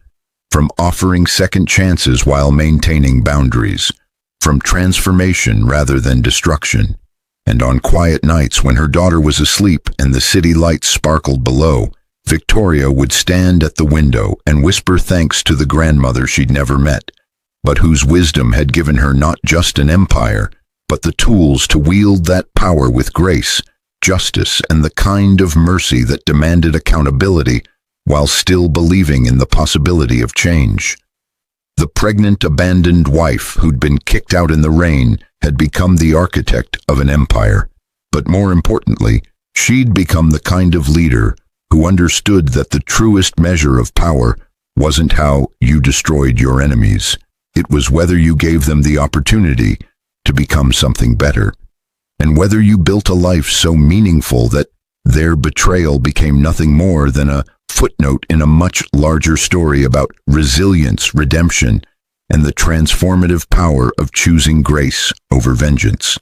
A: from offering second chances while maintaining boundaries, from transformation rather than destruction. And on quiet nights when her daughter was asleep and the city lights sparkled below, Victoria would stand at the window and whisper thanks to the grandmother she'd never met, but whose wisdom had given her not just an empire, but the tools to wield that power with grace, justice, and the kind of mercy that demanded accountability while still believing in the possibility of change. The pregnant, abandoned wife who'd been kicked out in the rain had become the architect of an empire. But more importantly, she'd become the kind of leader who understood that the truest measure of power wasn't how you destroyed your enemies. It was whether you gave them the opportunity to become something better, and whether you built a life so meaningful that their betrayal became nothing more than a footnote in a much larger story about resilience, redemption, and the transformative power of choosing grace over vengeance.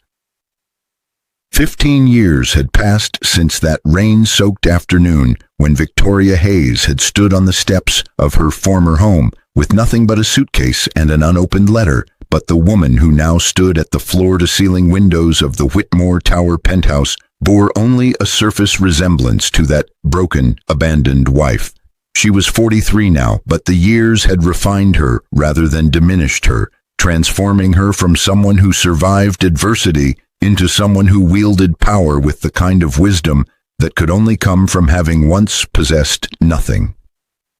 A: 15 years had passed since that rain-soaked afternoon when Victoria Hayes had stood on the steps of her former home with nothing but a suitcase and an unopened letter. But the woman who now stood at the floor-to-ceiling windows of the Whitmore Tower penthouse bore only a surface resemblance to that broken, abandoned wife. She was 43 now, but the years had refined her rather than diminished her, transforming her from someone who survived adversity into someone who wielded power with the kind of wisdom that could only come from having once possessed nothing.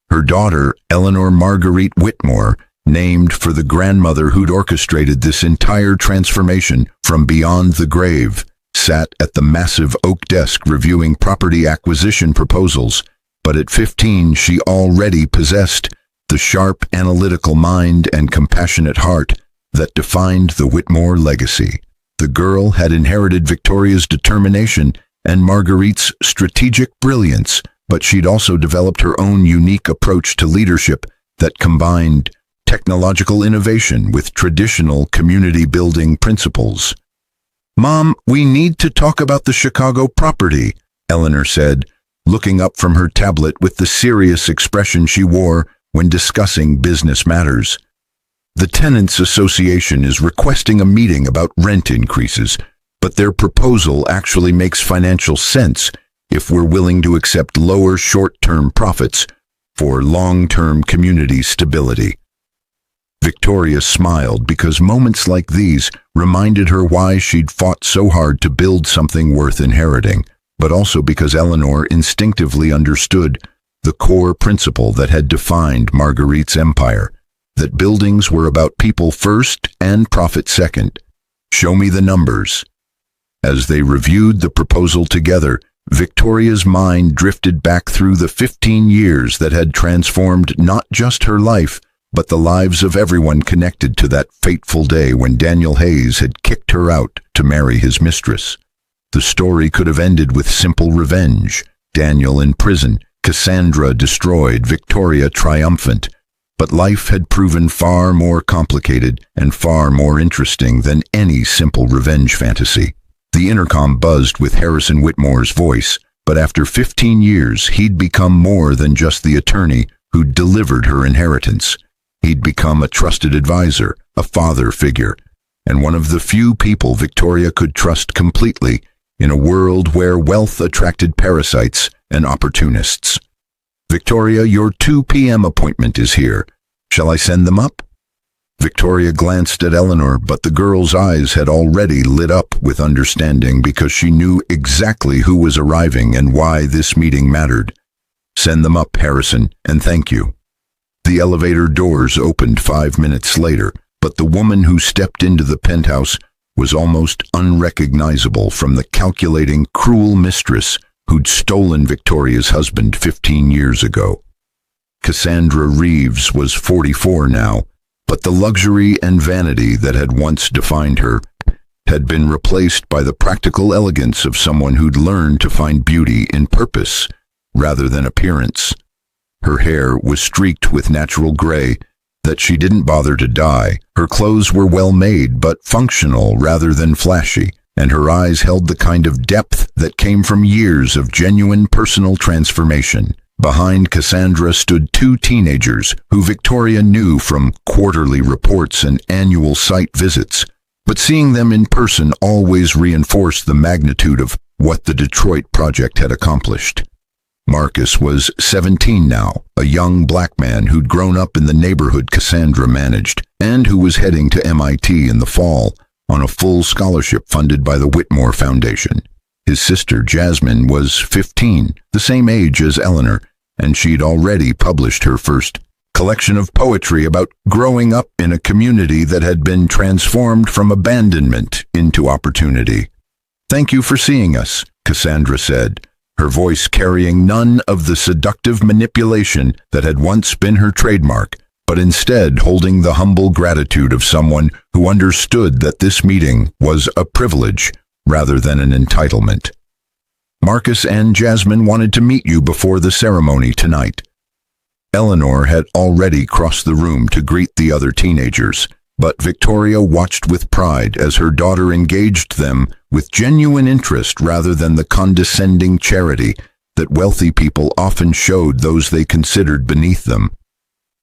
A: Her daughter, Eleanor Marguerite Whitmore, named for the grandmother who'd orchestrated this entire transformation from beyond the grave, sat at the massive oak desk reviewing property acquisition proposals. But at 15, she already possessed the sharp, analytical mind and compassionate heart that defined the Whitmore legacy. The girl had inherited Victoria's determination and Marguerite's strategic brilliance, but she'd also developed her own unique approach to leadership that combined technological innovation with traditional community-building principles. "Mom, we need to talk about the Chicago property," Eleanor said, looking up from her tablet with the serious expression she wore when discussing business matters. "The Tenants Association is requesting a meeting about rent increases, but their proposal actually makes financial sense if we're willing to accept lower short-term profits for long-term community stability." Victoria smiled because moments like these reminded her why she'd fought so hard to build something worth inheriting, but also because Eleanor instinctively understood the core principle that had defined Marguerite's empire, that buildings were about people first and profit second. "Show me the numbers." As they reviewed the proposal together, Victoria's mind drifted back through the 15 years that had transformed not just her life, but the lives of everyone connected to that fateful day when Daniel Hayes had kicked her out to marry his mistress. The story could have ended with simple revenge: Daniel in prison, Cassandra destroyed, Victoria triumphant. But life had proven far more complicated and far more interesting than any simple revenge fantasy. The intercom buzzed with Harrison Whitmore's voice, but after 15 years, he'd become more than just the attorney who delivered her inheritance. He'd become a trusted advisor, a father figure, and one of the few people Victoria could trust completely in a world where wealth attracted parasites and opportunists. "Victoria, your 2 p.m. appointment is here. Shall I send them up?" Victoria glanced at Eleanor, but the girl's eyes had already lit up with understanding because she knew exactly who was arriving and why this meeting mattered. "Send them up, Harrison, and thank you." The elevator doors opened 5 minutes later, but the woman who stepped into the penthouse was almost unrecognizable from the calculating, cruel mistress who'd stolen Victoria's husband 15 years ago. Cassandra Reeves was 44 now, but the luxury and vanity that had once defined her had been replaced by the practical elegance of someone who'd learned to find beauty in purpose rather than appearance. Her hair was streaked with natural gray that she didn't bother to dye. Her clothes were well made but functional rather than flashy, and her eyes held the kind of depth that came from years of genuine personal transformation. Behind Cassandra stood 2 teenagers who Victoria knew from quarterly reports and annual site visits, but seeing them in person always reinforced the magnitude of what the Detroit project had accomplished. Marcus was 17 now, a young black man who'd grown up in the neighborhood Cassandra managed, and who was heading to MIT in the fall on a full scholarship funded by the Whitmore Foundation. His sister, Jasmine, was 15, the same age as Eleanor, and she'd already published her first collection of poetry about growing up in a community that had been transformed from abandonment into opportunity. "Thank you for seeing us," Cassandra said, her voice carrying none of the seductive manipulation that had once been her trademark, but instead holding the humble gratitude of someone who understood that this meeting was a privilege rather than an entitlement. "Marcus and Jasmine wanted to meet you before the ceremony tonight." Eleanor had already crossed the room to greet the other teenagers, but Victoria watched with pride as her daughter engaged them with genuine interest rather than the condescending charity that wealthy people often showed those they considered beneath them.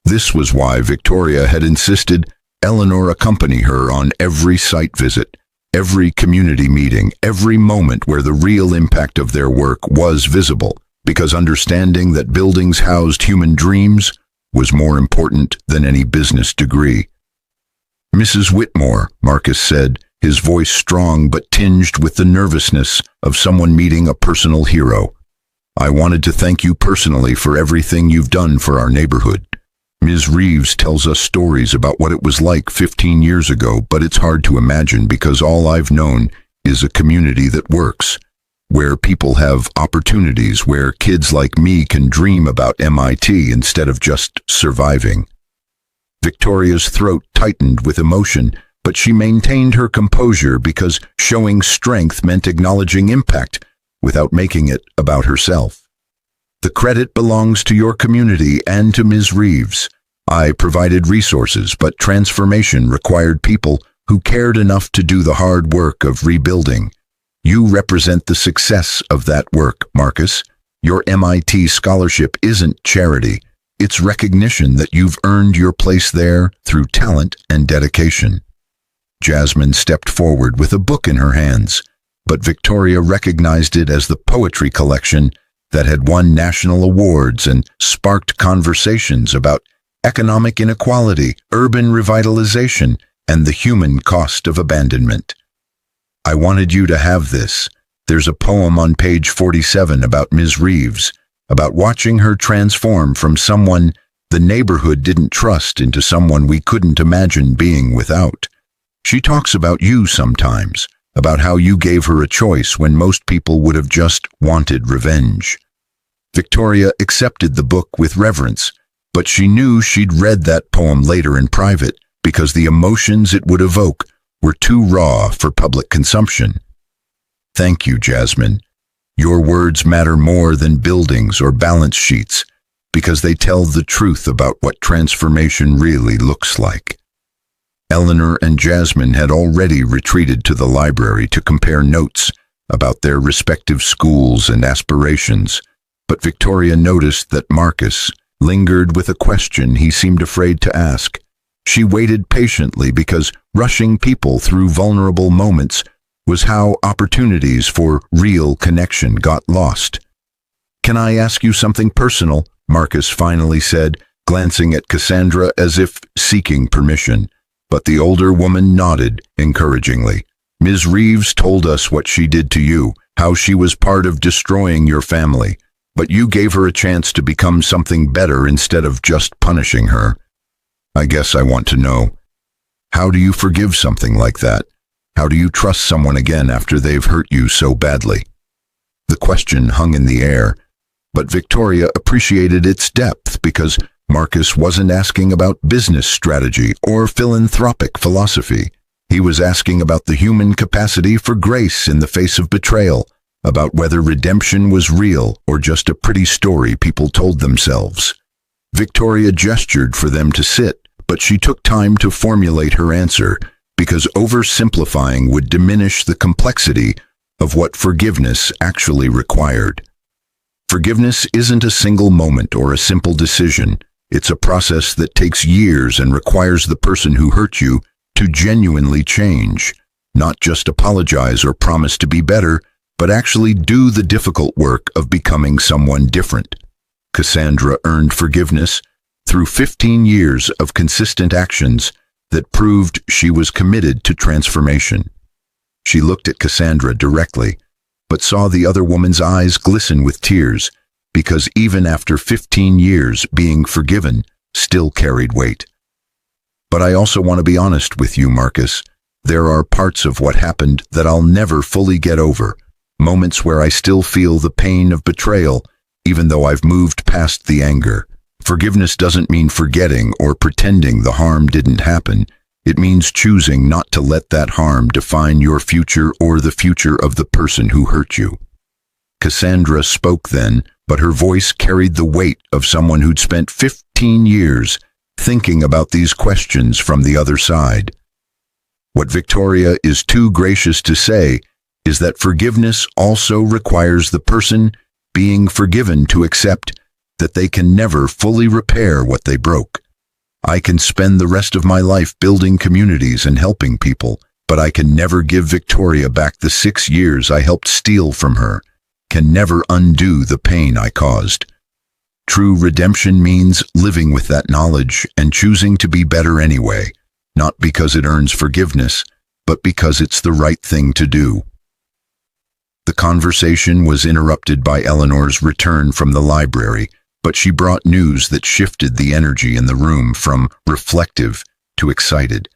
A: This was why Victoria had insisted Eleanor accompany her on every site visit, every community meeting, every moment where the real impact of their work was visible, because understanding that buildings housed human dreams was more important than any business degree. "Mrs. Whitmore," Marcus said, his voice strong but tinged with the nervousness of someone meeting a personal hero. "I wanted to thank you personally for everything you've done for our neighborhood. Ms. Reeves tells us stories about what it was like 15 years ago, but it's hard to imagine because all I've known is a community that works, where people have opportunities, where kids like me can dream about MIT instead of just surviving. Victoria's throat tightened with emotion, but she maintained her composure because showing strength meant acknowledging impact without making it about herself. The credit belongs to your community and to Ms. Reeves. I provided resources, but transformation required people who cared enough to do the hard work of rebuilding. You represent the success of that work, Marcus. Your MIT scholarship isn't charity. It's recognition that you've earned your place there through talent and dedication. Jasmine stepped forward with a book in her hands, but Victoria recognized it as the poetry collection that had won national awards and sparked conversations about economic inequality, urban revitalization, and the human cost of abandonment. I wanted you to have this. There's a poem on page 47 about Ms. Reeves, about watching her transform from someone the neighborhood didn't trust into someone we couldn't imagine being without. She talks about you sometimes, about how you gave her a choice when most people would have just wanted revenge. Victoria accepted the book with reverence, but she knew she'd read that poem later in private because the emotions it would evoke were too raw for public consumption. Thank you, Jasmine. Your words matter more than buildings or balance sheets because they tell the truth about what transformation really looks like. Eleanor and Jasmine had already retreated to the library to compare notes about their respective schools and aspirations, but Victoria noticed that Marcus lingered with a question he seemed afraid to ask. She waited patiently because rushing people through vulnerable moments was how opportunities for real connection got lost. "Can I ask you something personal?" Marcus finally said, glancing at Cassandra as if seeking permission. But the older woman nodded encouragingly. "Ms. Reeves told us what she did to you, how she was part of destroying your family, but you gave her a chance to become something better instead of just punishing her. I guess I want to know, how do you forgive something like that? How do you trust someone again after they've hurt you so badly?" The question hung in the air, but Victoria appreciated its depth because Marcus wasn't asking about business strategy or philanthropic philosophy. He was asking about the human capacity for grace in the face of betrayal, about whether redemption was real or just a pretty story people told themselves. Victoria gestured for them to sit, but she took time to formulate her answer because oversimplifying would diminish the complexity of what forgiveness actually required. Forgiveness isn't a single moment or a simple decision. It's a process that takes years and requires the person who hurt you to genuinely change, not just apologize or promise to be better, but actually do the difficult work of becoming someone different. Cassandra earned forgiveness through 15 years of consistent actions that proved she was committed to transformation. She looked at Cassandra directly, but saw the other woman's eyes glisten with tears, because even after 15 years, being forgiven still carried weight. But I also want to be honest with you, Marcus. There are parts of what happened that I'll never fully get over, moments where I still feel the pain of betrayal, even though I've moved past the anger. Forgiveness doesn't mean forgetting or pretending the harm didn't happen. It means choosing not to let that harm define your future or the future of the person who hurt you. Cassandra spoke then, but her voice carried the weight of someone who'd spent 15 years thinking about these questions from the other side. What Victoria is too gracious to say is that forgiveness also requires the person being forgiven to accept that they can never fully repair what they broke. I can spend the rest of my life building communities and helping people, but I can never give Victoria back the 6 years I helped steal from her, can never undo the pain I caused. True redemption means living with that knowledge and choosing to be better anyway, not because it earns forgiveness, but because it's the right thing to do. The conversation was interrupted by Eleanor's return from the library, but she brought news that shifted the energy in the room from reflective to excited.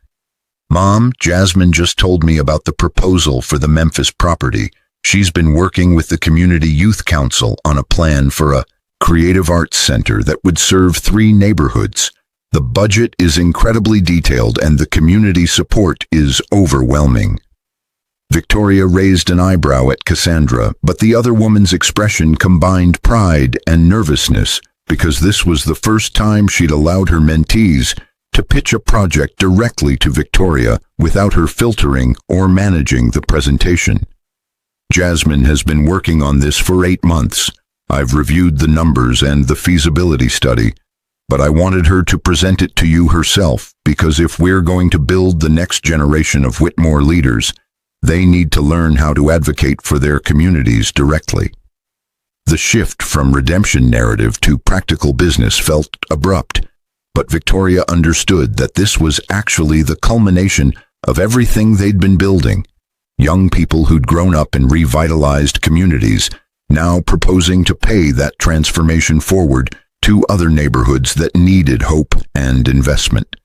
A: "Mom, Jasmine just told me about the proposal for the Memphis property. She's been working with the Community Youth Council on a plan for a creative arts center that would serve 3 neighborhoods. The budget is incredibly detailed and the community support is overwhelming." Victoria raised an eyebrow at Cassandra, but the other woman's expression combined pride and nervousness because this was the first time she'd allowed her mentees to pitch a project directly to Victoria without her filtering or managing the presentation. "Jasmine has been working on this for 8 months. I've reviewed the numbers and the feasibility study, but I wanted her to present it to you herself because if we're going to build the next generation of Whitmore leaders, they need to learn how to advocate for their communities directly." The shift from redemption narrative to practical business felt abrupt, but Victoria understood that this was actually the culmination of everything they'd been building. Young people who'd grown up in revitalized communities, now proposing to pay that transformation forward to other neighborhoods that needed hope and investment.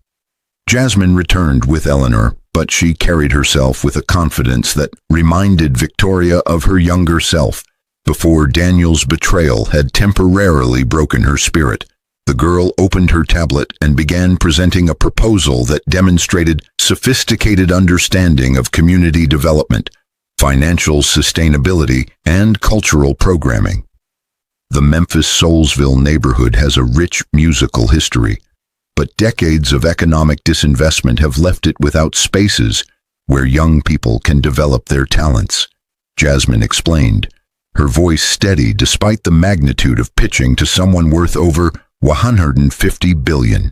A: Jasmine returned with Eleanor, but she carried herself with a confidence that reminded Victoria of her younger self before Daniel's betrayal had temporarily broken her spirit. The girl opened her tablet and began presenting a proposal that demonstrated sophisticated understanding of community development, financial sustainability, and cultural programming. The Memphis-Soulsville neighborhood has a rich musical history, but decades of economic disinvestment have left it without spaces where young people can develop their talents, Jasmine explained, her voice steady despite the magnitude of pitching to someone worth over $150 billion.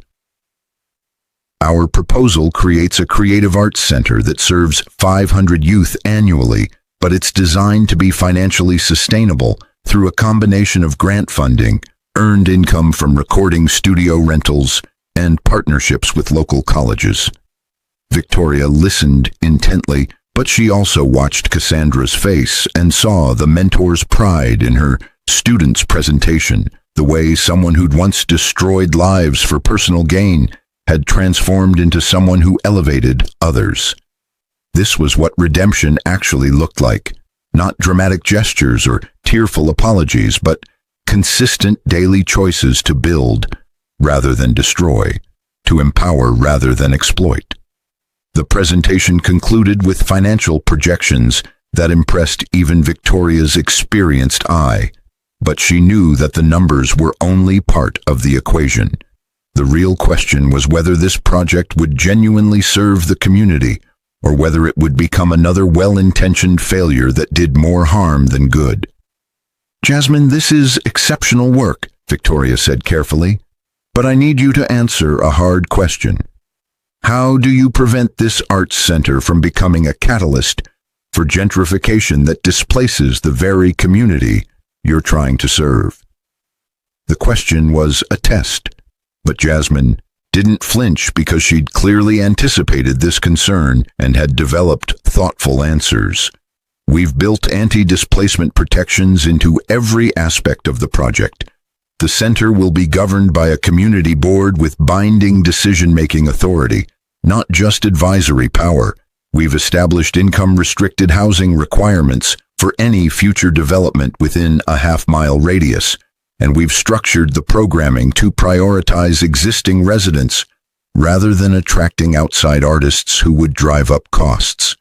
A: "Our proposal creates a creative arts center that serves 500 youth annually, but it's designed to be financially sustainable through a combination of grant funding, earned income from recording studio rentals, and partnerships with local colleges." Victoria listened intently, but she also watched Cassandra's face and saw the mentor's pride in her student's presentation, the way someone who'd once destroyed lives for personal gain had transformed into someone who elevated others. This was what redemption actually looked like. Not dramatic gestures or tearful apologies, but consistent daily choices to build rather than destroy, to empower rather than exploit. The presentation concluded with financial projections that impressed even Victoria's experienced eye, but she knew that the numbers were only part of the equation. The real question was whether this project would genuinely serve the community, or whether it would become another well-intentioned failure that did more harm than good. "Jasmine, this is exceptional work," Victoria said carefully, "but I need you to answer a hard question. How do you prevent this arts center from becoming a catalyst for gentrification that displaces the very community you're trying to serve?" The question was a test, but Jasmine didn't flinch because she'd clearly anticipated this concern and had developed thoughtful answers. "We've built anti-displacement protections into every aspect of the project. The center will be governed by a community board with binding decision-making authority, not just advisory power. We've established income-restricted housing requirements for any future development within a half-mile radius, and we've structured the programming to prioritize existing residents rather than attracting outside artists who would drive up costs."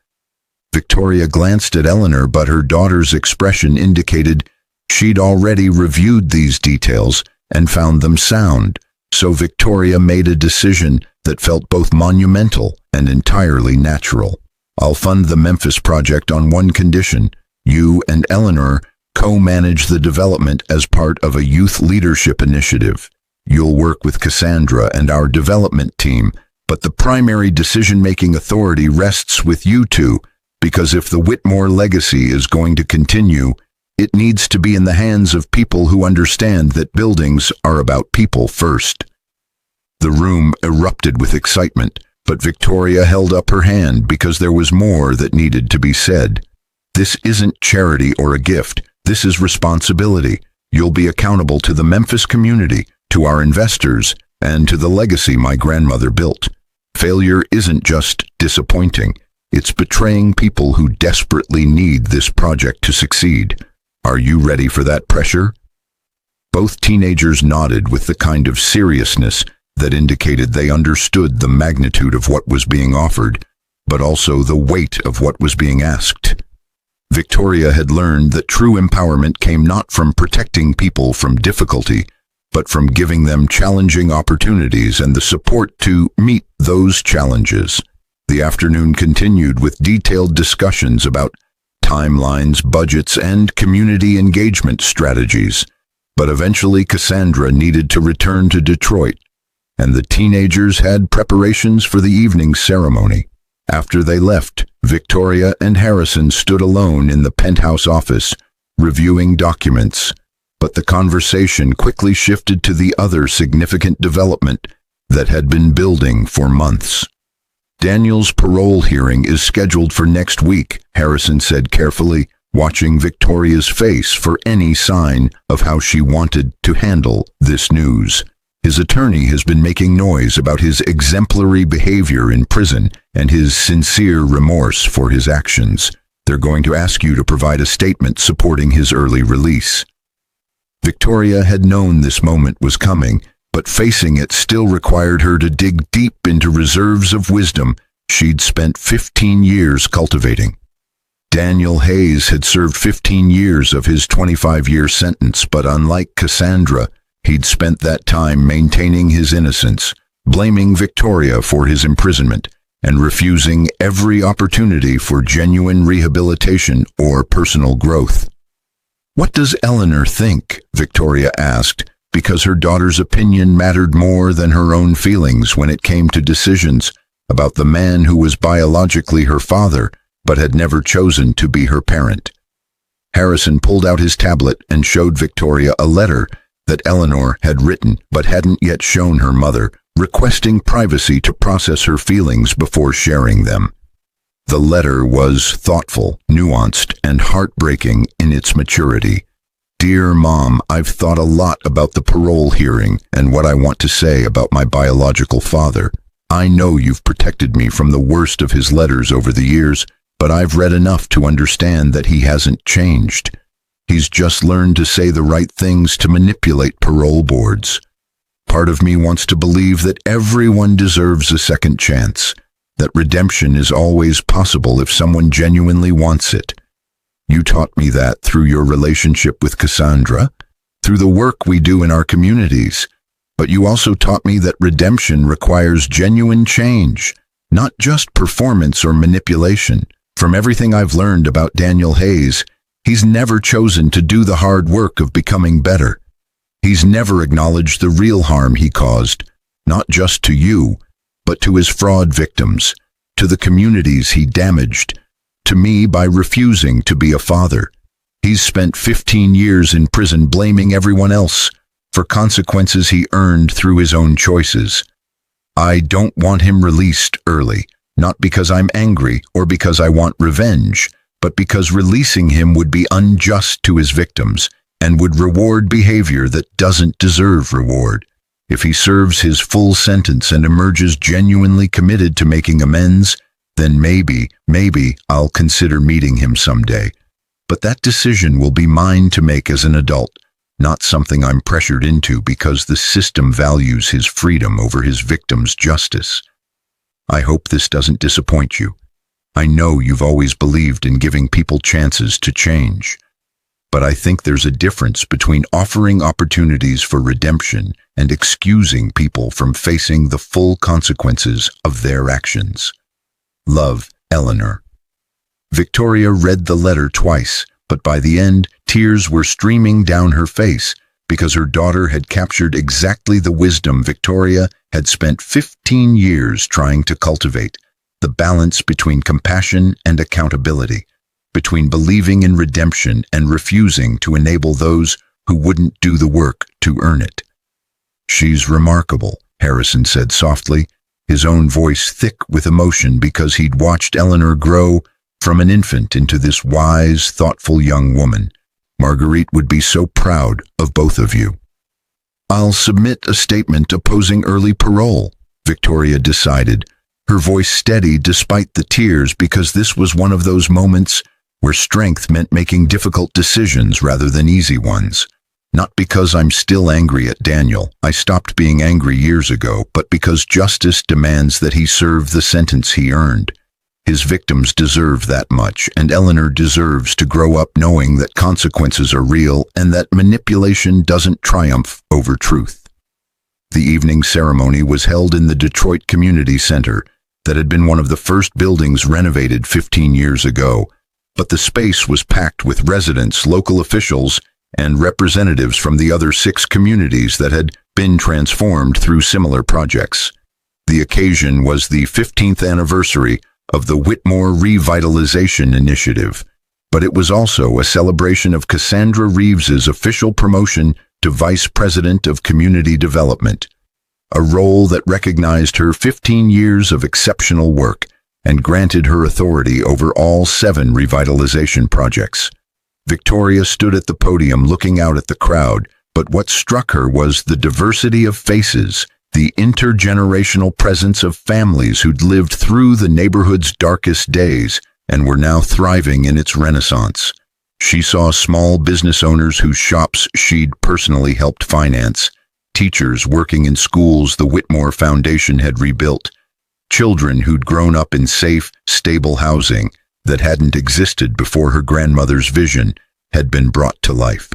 A: Victoria glanced at Eleanor, but her daughter's expression indicated she'd already reviewed these details and found them sound, so Victoria made a decision that felt both monumental and entirely natural. "I'll fund the Memphis project on one condition. You and Eleanor co-manage the development as part of a youth leadership initiative. You'll work with Cassandra and our development team, but the primary decision-making authority rests with you two, because if the Whitmore legacy is going to continue, it needs to be in the hands of people who understand that buildings are about people first." The room erupted with excitement, but Victoria held up her hand because there was more that needed to be said. "This isn't charity or a gift. This is responsibility. You'll be accountable to the Memphis community, to our investors, and to the legacy my grandmother built. Failure isn't just disappointing. It's betraying people who desperately need this project to succeed. Are you ready for that pressure?" Both teenagers nodded with the kind of seriousness that indicated they understood the magnitude of what was being offered, but also the weight of what was being asked. Victoria had learned that true empowerment came not from protecting people from difficulty, but from giving them challenging opportunities and the support to meet those challenges. The afternoon continued with detailed discussions about timelines, budgets, and community engagement strategies. But eventually Cassandra needed to return to Detroit, and the teenagers had preparations for the evening ceremony. After they left, Victoria and Harrison stood alone in the penthouse office, reviewing documents. But the conversation quickly shifted to the other significant development that had been building for months. "Daniel's parole hearing is scheduled for next week," Harrison said carefully, watching Victoria's face for any sign of how she wanted to handle this news. "His attorney has been making noise about his exemplary behavior in prison and his sincere remorse for his actions. They're going to ask you to provide a statement supporting his early release." Victoria had known this moment was coming, but facing it still required her to dig deep into reserves of wisdom she'd spent 15 years cultivating. Daniel Hayes had served 15 years of his 25-year sentence, but unlike Cassandra, he'd spent that time maintaining his innocence, blaming Victoria for his imprisonment, and refusing every opportunity for genuine rehabilitation or personal growth. "What does Eleanor think?" Victoria asked, because her daughter's opinion mattered more than her own feelings when it came to decisions about the man who was biologically her father but had never chosen to be her parent. Harrison pulled out his tablet and showed Victoria a letter that Eleanor had written but hadn't yet shown her mother, requesting privacy to process her feelings before sharing them. The letter was thoughtful, nuanced, and heartbreaking in its maturity. "Dear Mom, I've thought a lot about the parole hearing and what I want to say about my biological father. I know you've protected me from the worst of his letters over the years, but I've read enough to understand that he hasn't changed. He's just learned to say the right things to manipulate parole boards. Part of me wants to believe that everyone deserves a second chance, that redemption is always possible if someone genuinely wants it. You taught me that through your relationship with Cassandra, through the work we do in our communities, but you also taught me that redemption requires genuine change, not just performance or manipulation. From everything I've learned about Daniel Hayes, he's never chosen to do the hard work of becoming better. He's never acknowledged the real harm he caused, not just to you, but to his fraud victims, to the communities he damaged, to me by refusing to be a father. He's spent 15 years in prison blaming everyone else for consequences he earned through his own choices. I don't want him released early, not because I'm angry or because I want revenge, but because releasing him would be unjust to his victims and would reward behavior that doesn't deserve reward. If he serves his full sentence and emerges genuinely committed to making amends, then maybe I'll consider meeting him someday. But that decision will be mine to make as an adult, not something I'm pressured into because the system values his freedom over his victim's justice. I hope this doesn't disappoint you. I know you've always believed in giving people chances to change. But I think there's a difference between offering opportunities for redemption and excusing people from facing the full consequences of their actions. Love, Eleanor. Victoria read the letter twice, but by the end, tears were streaming down her face because her daughter had captured exactly the wisdom Victoria had spent 15 years trying to cultivate, the balance between compassion and accountability, between believing in redemption and refusing to enable those who wouldn't do the work to earn it. "She's remarkable," Harrison said softly, his own voice thick with emotion because he'd watched Eleanor grow from an infant into this wise, thoughtful young woman. Marguerite would be so proud of both of you. I'll submit a statement opposing early parole, Victoria decided, her voice steady despite the tears, because this was one of those moments where strength meant making difficult decisions rather than easy ones. Not because I'm still angry at Daniel. I stopped being angry years ago, but because justice demands that he serve the sentence he earned. His victims deserve that much, and Eleanor deserves to grow up knowing that consequences are real and that manipulation doesn't triumph over truth. The evening ceremony was held in the Detroit Community Center that had been one of the first buildings renovated 15 years ago, but the space was packed with residents, local officials, and representatives from the other 6 communities that had been transformed through similar projects. The occasion was the 15th anniversary of the Whitmore Revitalization Initiative, but it was also a celebration of Cassandra Reeves's official promotion to Vice President of Community Development, a role that recognized her 15 years of exceptional work and granted her authority over all 7 revitalization projects. Victoria stood at the podium looking out at the crowd, but what struck her was the diversity of faces, the intergenerational presence of families who'd lived through the neighborhood's darkest days and were now thriving in its renaissance. She saw small business owners whose shops she'd personally helped finance, teachers working in schools the Whitmore Foundation had rebuilt, children who'd grown up in safe, stable housing that hadn't existed before her grandmother's vision had been brought to life.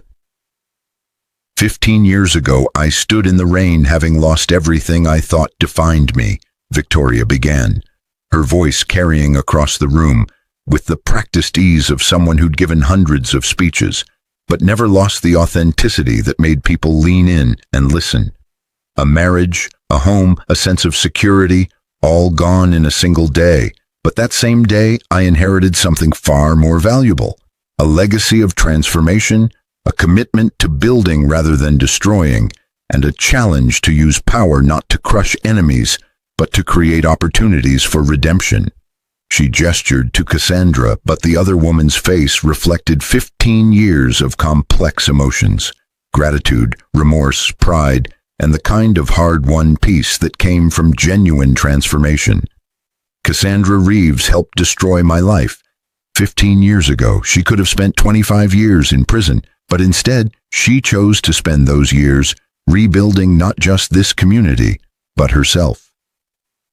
A: 15 years ago, I stood in the rain having lost everything I thought defined me, Victoria began, her voice carrying across the room with the practiced ease of someone who'd given hundreds of speeches, but never lost the authenticity that made people lean in and listen. A marriage, a home, a sense of security, all gone in a single day. But that same day, I inherited something far more valuable, a legacy of transformation, a commitment to building rather than destroying, and a challenge to use power not to crush enemies, but to create opportunities for redemption. She gestured to Cassandra, but the other woman's face reflected 15 years of complex emotions, gratitude, remorse, pride, and the kind of hard-won peace that came from genuine transformation. Cassandra Reeves helped destroy my life. 15 years ago, she could have spent 25 years in prison, but instead, she chose to spend those years rebuilding not just this community, but herself.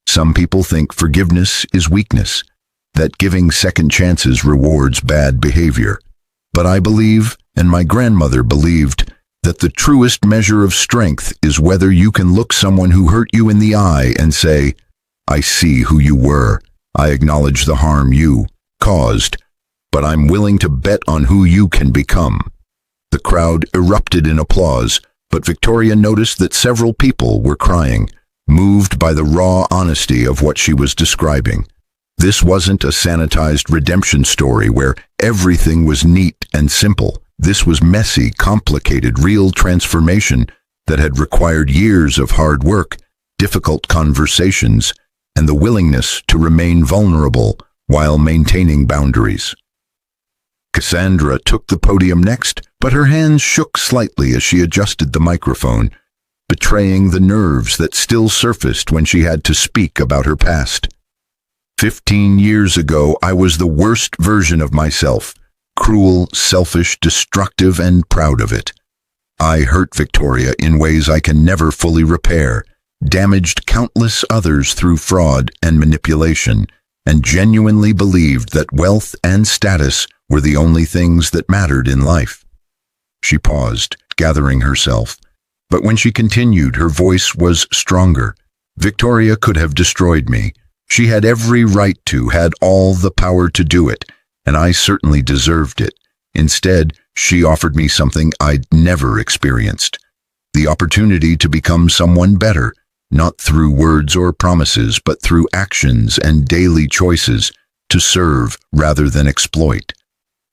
A: Some people think forgiveness is weakness, that giving second chances rewards bad behavior. But I believe, and my grandmother believed, that the truest measure of strength is whether you can look someone who hurt you in the eye and say, I see who you were. I acknowledge the harm you caused, but I'm willing to bet on who you can become. The crowd erupted in applause, but Victoria noticed that several people were crying, moved by the raw honesty of what she was describing. This wasn't a sanitized redemption story where everything was neat and simple. This was messy, complicated, real transformation that had required years of hard work, difficult conversations, and the willingness to remain vulnerable while maintaining boundaries. Cassandra took the podium next, but her hands shook slightly as she adjusted the microphone, betraying the nerves that still surfaced when she had to speak about her past. 15 years ago, I was the worst version of myself, cruel, selfish, destructive, and proud of it. I hurt Victoria in ways I can never fully repair, damaged countless others through fraud and manipulation, and genuinely believed that wealth and status were the only things that mattered in life. She paused, gathering herself, but when she continued, her voice was stronger. Victoria could have destroyed me. She had every right to, had all the power to do it, and I certainly deserved it. Instead, she offered me something I'd never experienced, the opportunity to become someone better, not through words or promises, but through actions and daily choices, to serve rather than exploit.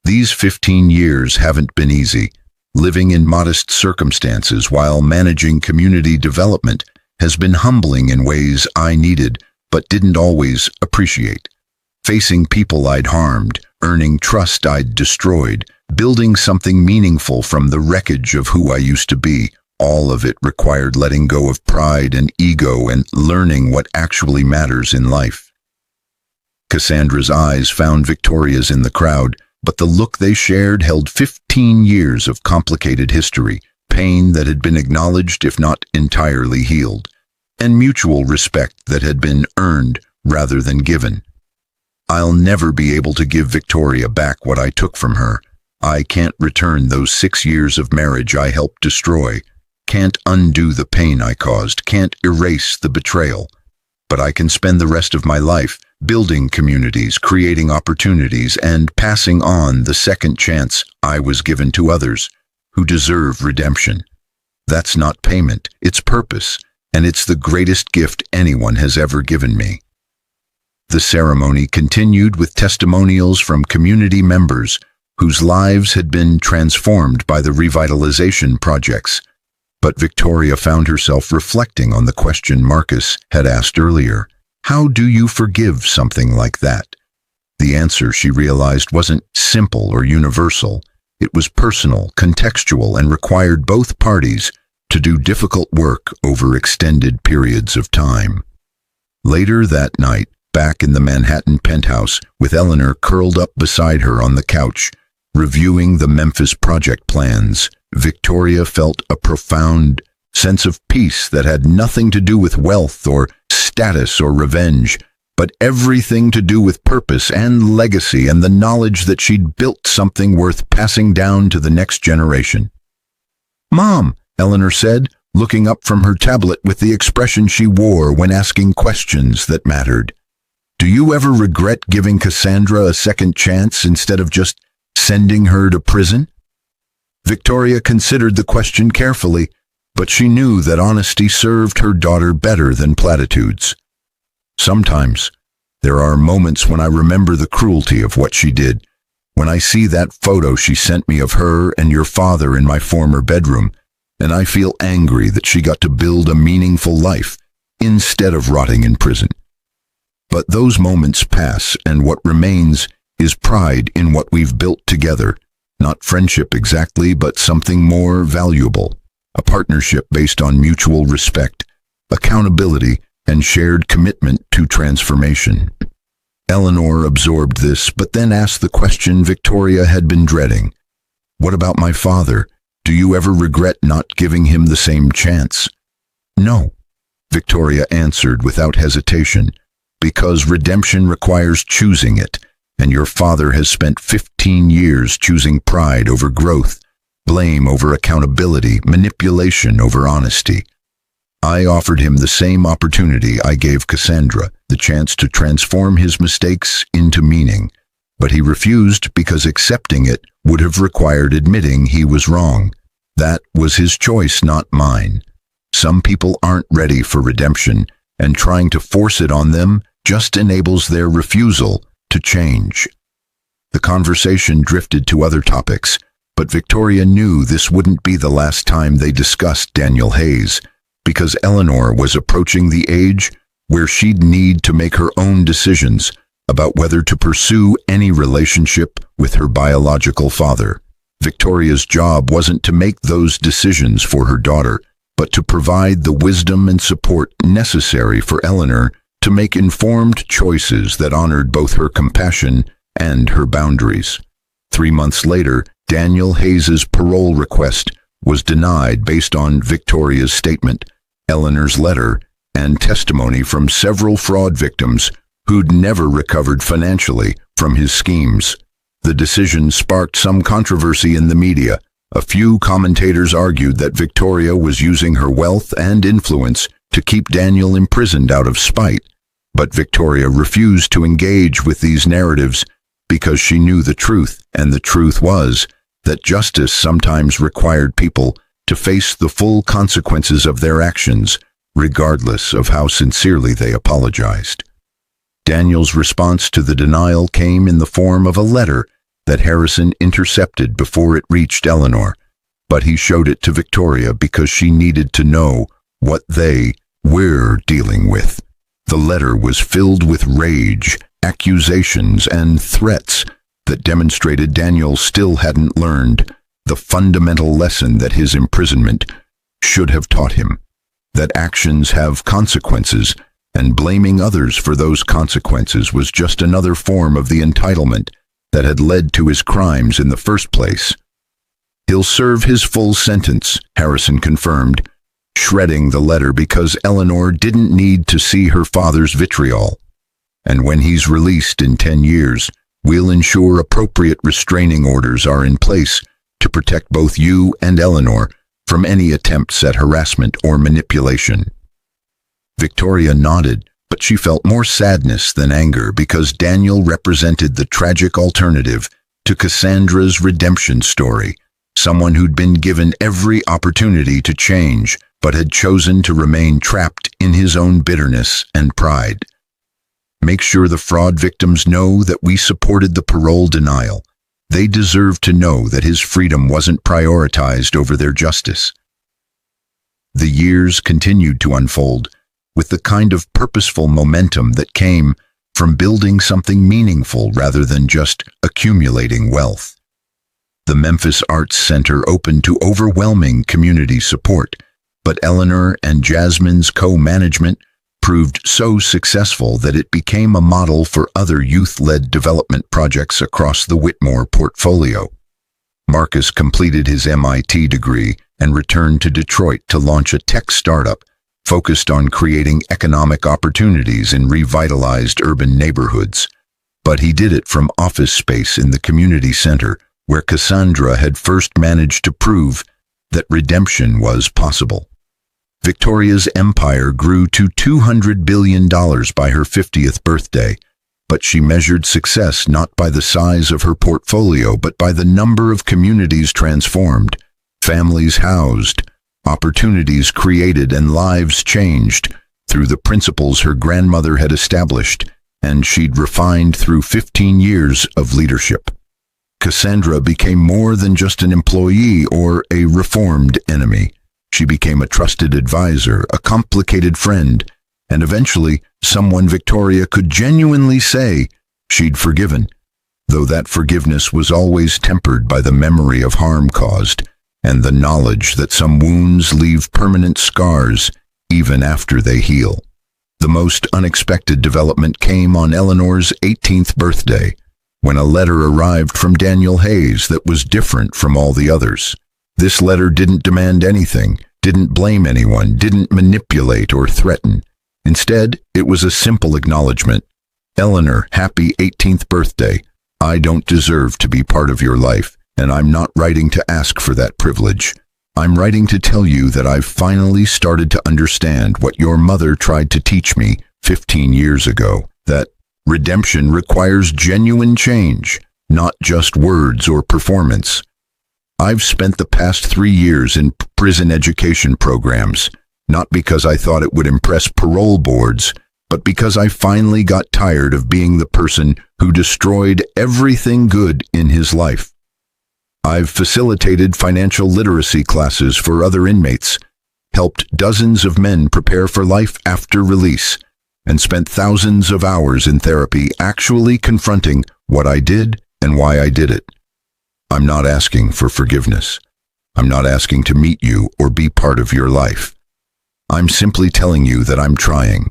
A: These 15 years haven't been easy. Living in modest circumstances while managing community development has been humbling in ways I needed but didn't always appreciate. Facing people I'd harmed, earning trust I'd destroyed, building something meaningful from the wreckage of who I used to be. All of it required letting go of pride and ego and learning what actually matters in life. Cassandra's eyes found Victoria's in the crowd, but the look they shared held 15 years of complicated history, pain that had been acknowledged if not entirely healed, and mutual respect that had been earned rather than given. I'll never be able to give Victoria back what I took from her. I can't return those 6 years of marriage I helped destroy, can't undo the pain I caused, can't erase the betrayal. But I can spend the rest of my life building communities, creating opportunities, and passing on the second chance I was given to others who deserve redemption. That's not payment, it's purpose, and it's the greatest gift anyone has ever given me. The ceremony continued with testimonials from community members whose lives had been transformed by the revitalization projects. But Victoria found herself reflecting on the question Marcus had asked earlier. How do you forgive something like that? The answer, she realized, wasn't simple or universal. It was personal, contextual, and required both parties to do difficult work over extended periods of time. Later that night, back in the Manhattan penthouse, with Eleanor curled up beside her on the couch, reviewing the Memphis project plans, Victoria felt a profound sense of peace that had nothing to do with wealth or status or revenge, but everything to do with purpose and legacy and the knowledge that she'd built something worth passing down to the next generation. "Mom," Eleanor said, looking up from her tablet with the expression she wore when asking questions that mattered. "Do you ever regret giving Cassandra a second chance instead of just sending her to prison?" Victoria considered the question carefully, but she knew that honesty served her daughter better than platitudes. "Sometimes there are moments when I remember the cruelty of what she did. When I see that photo she sent me of her and your father in my former bedroom, and I feel angry that she got to build a meaningful life instead of rotting in prison. But those moments pass, and what remains is pride in what we've built together. Not friendship exactly, but something more valuable. A partnership based on mutual respect, accountability, and shared commitment to transformation." Eleanor absorbed this, but then asked the question Victoria had been dreading. "What about my father? Do you ever regret not giving him the same chance?" "No," Victoria answered without hesitation, "because redemption requires choosing it. And your father has spent 15 years choosing pride over growth, blame over accountability, manipulation over honesty. I offered him the same opportunity I gave Cassandra, the chance to transform his mistakes into meaning. But he refused because accepting it would have required admitting he was wrong. That was his choice, not mine. Some people aren't ready for redemption, and trying to force it on them just enables their refusal to change." The conversation drifted to other topics, but Victoria knew this wouldn't be the last time they discussed Daniel Hayes, because Eleanor was approaching the age where she'd need to make her own decisions about whether to pursue any relationship with her biological father. Victoria's job wasn't to make those decisions for her daughter, but to provide the wisdom and support necessary for Eleanor to make informed choices that honored both her compassion and her boundaries. 3 months later, Daniel Hayes's parole request was denied based on Victoria's statement, Eleanor's letter, and testimony from several fraud victims who'd never recovered financially from his schemes. The decision sparked some controversy in the media. A few commentators argued that Victoria was using her wealth and influence to keep Daniel imprisoned out of spite. But Victoria refused to engage with these narratives because she knew the truth, and the truth was that justice sometimes required people to face the full consequences of their actions, regardless of how sincerely they apologized. Daniel's response to the denial came in the form of a letter that Harrison intercepted before it reached Eleanor, but he showed it to Victoria because she needed to know what they were dealing with. The letter was filled with rage, accusations, and threats, that demonstrated Daniel still hadn't learned the fundamental lesson that his imprisonment should have taught him, that actions have consequences, and blaming others for those consequences was just another form of the entitlement that had led to his crimes in the first place. "He'll serve his full sentence," Harrison confirmed, shredding the letter because Eleanor didn't need to see her father's vitriol. "And when he's released in 10 years, we'll ensure appropriate restraining orders are in place to protect both you and Eleanor from any attempts at harassment or manipulation." Victoria nodded, but she felt more sadness than anger because Daniel represented the tragic alternative to Cassandra's redemption story, someone who'd been given every opportunity to change but had chosen to remain trapped in his own bitterness and pride. "Make sure the fraud victims know that we supported the parole denial. They deserve to know that his freedom wasn't prioritized over their justice." The years continued to unfold, with the kind of purposeful momentum that came from building something meaningful rather than just accumulating wealth. The Memphis Arts Center opened to overwhelming community support, but Eleanor and Jasmine's co-management proved so successful that it became a model for other youth-led development projects across the Whitmore portfolio. Marcus completed his MIT degree and returned to Detroit to launch a tech startup focused on creating economic opportunities in revitalized urban neighborhoods. But he did it from office space in the community center, where Cassandra had first managed to prove that redemption was possible. Victoria's empire grew to $200 billion by her 50th birthday, but she measured success not by the size of her portfolio but by the number of communities transformed, families housed, opportunities created, and lives changed through the principles her grandmother had established and she'd refined through 15 years of leadership. Cassandra became more than just an employee or a reformed enemy. She became a trusted advisor, a complicated friend, and eventually someone Victoria could genuinely say she'd forgiven, though that forgiveness was always tempered by the memory of harm caused and the knowledge that some wounds leave permanent scars even after they heal. The most unexpected development came on Eleanor's 18th birthday, when a letter arrived from Daniel Hayes that was different from all the others. This letter didn't demand anything, didn't blame anyone, didn't manipulate or threaten. Instead, it was a simple acknowledgement. "Eleanor, happy 18th birthday. I don't deserve to be part of your life, and I'm not writing to ask for that privilege. I'm writing to tell you that I've finally started to understand what your mother tried to teach me 15 years ago, that redemption requires genuine change, not just words or performance. I've spent the past 3 years in prison education programs, not because I thought it would impress parole boards, but because I finally got tired of being the person who destroyed everything good in his life. I've facilitated financial literacy classes for other inmates, helped dozens of men prepare for life after release, and spent thousands of hours in therapy actually confronting what I did and why I did it. I'm not asking for forgiveness. I'm not asking to meet you or be part of your life. I'm simply telling you that I'm trying,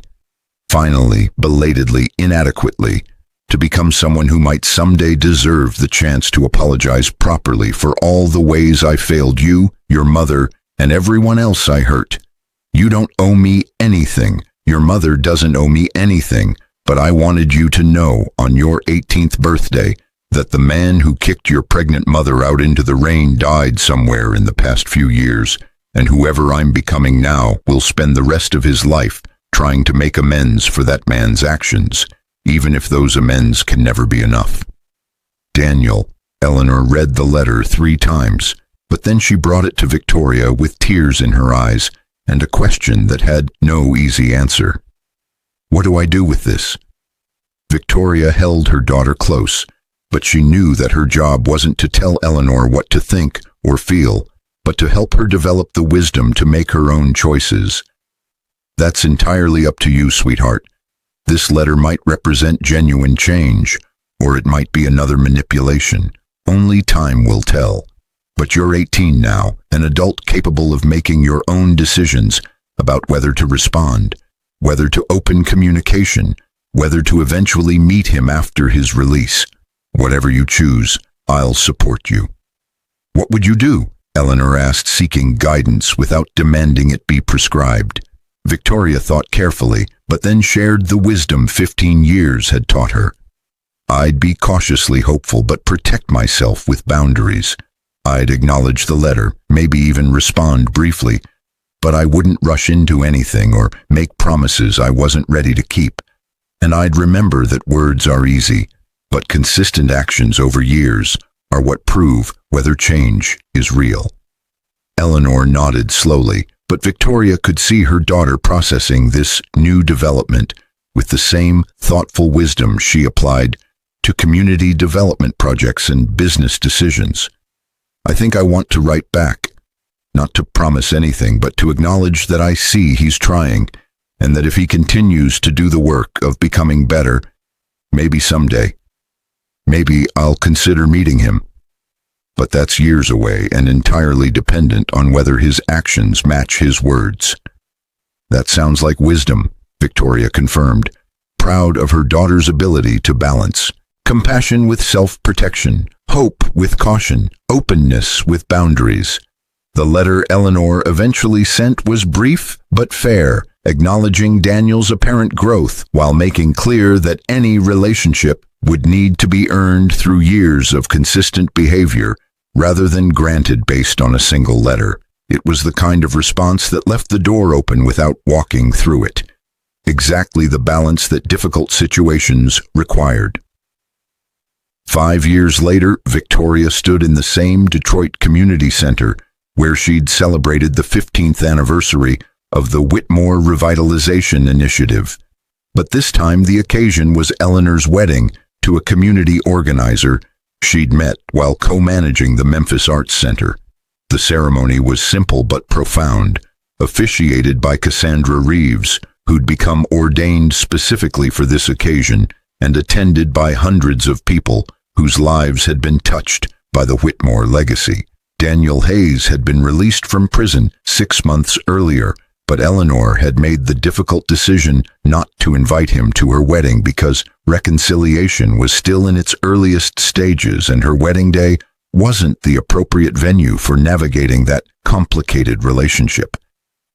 A: finally, belatedly, inadequately, to become someone who might someday deserve the chance to apologize properly for all the ways I failed you, your mother, and everyone else I hurt. You don't owe me anything. Your mother doesn't owe me anything, but I wanted you to know on your 18th birthday that the man who kicked your pregnant mother out into the rain died somewhere in the past few years, and whoever I'm becoming now will spend the rest of his life trying to make amends for that man's actions, even if those amends can never be enough." Daniel, Eleanor read the letter 3 times, but then she brought it to Victoria with tears in her eyes and a question that had no easy answer. "What do I do with this?" Victoria held her daughter close, but she knew that her job wasn't to tell Eleanor what to think or feel, but to help her develop the wisdom to make her own choices. "That's entirely up to you, sweetheart. This letter might represent genuine change, or it might be another manipulation. Only time will tell. But you're 18 now, an adult capable of making your own decisions about whether to respond, whether to open communication, whether to eventually meet him after his release. Whatever you choose, I'll support you. What would you do? Eleanor asked, seeking guidance without demanding it be prescribed. Victoria thought carefully, but then shared the wisdom 15 years had taught her. I'd be cautiously hopeful, but protect myself with boundaries. I'd acknowledge the letter, maybe even respond briefly, but I wouldn't rush into anything or make promises I wasn't ready to keep. And I'd remember that words are easy, but consistent actions over years are what prove whether change is real. Eleanor nodded slowly, but Victoria could see her daughter processing this new development with the same thoughtful wisdom she applied to community development projects and business decisions. I think I want to write back, not to promise anything, but to acknowledge that I see he's trying, and that if he continues to do the work of becoming better, maybe someday, maybe I'll consider meeting him. But that's years away and entirely dependent on whether his actions match his words. That sounds like wisdom, Victoria confirmed, proud of her daughter's ability to balance compassion with self-protection, hope with caution, openness with boundaries. The letter Eleanor eventually sent was brief but fair, acknowledging Daniel's apparent growth while making clear that any relationship would need to be earned through years of consistent behavior rather than granted based on a single letter. It was the kind of response that left the door open without walking through it. Exactly the balance that difficult situations required. 5 years later, Victoria stood in the same Detroit community center where she'd celebrated the 15th anniversary of the Whitmore Revitalization Initiative. But this time the occasion was Eleanor's wedding to a community organizer she'd met while co-managing the Memphis Arts Center. The ceremony was simple but profound, officiated by Cassandra Reeves, who'd become ordained specifically for this occasion, and attended by hundreds of people whose lives had been touched by the Whitmore legacy. Daniel Hayes had been released from prison 6 months earlier, but Eleanor had made the difficult decision not to invite him to her wedding because reconciliation was still in its earliest stages and her wedding day wasn't the appropriate venue for navigating that complicated relationship.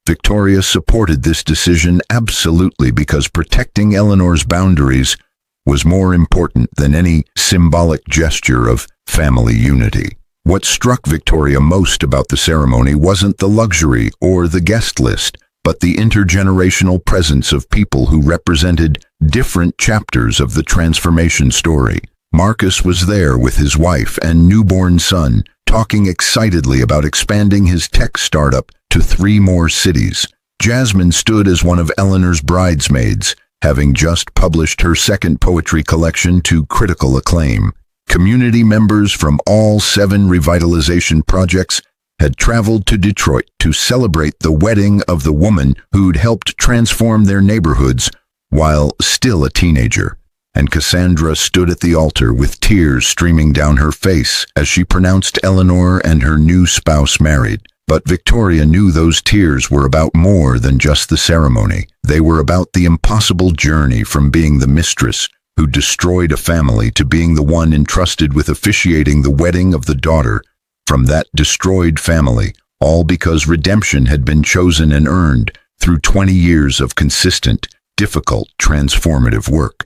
A: Victoria supported this decision absolutely because protecting Eleanor's boundaries was more important than any symbolic gesture of family unity. What struck Victoria most about the ceremony wasn't the luxury or the guest list, but the intergenerational presence of people who represented different chapters of the transformation story. Marcus was there with his wife and newborn son, talking excitedly about expanding his tech startup to 3 more cities. Jasmine stood as one of Eleanor's bridesmaids, having just published her 2nd poetry collection to critical acclaim. Community members from all 7 revitalization projects had traveled to Detroit to celebrate the wedding of the woman who'd helped transform their neighborhoods while still a teenager. And Cassandra stood at the altar with tears streaming down her face as she pronounced Eleanor and her new spouse married. But Victoria knew those tears were about more than just the ceremony. They were about the impossible journey from being the mistress who destroyed a family to being the one entrusted with officiating the wedding of the daughter from that destroyed family, all because redemption had been chosen and earned through 20 years of consistent, difficult, transformative work.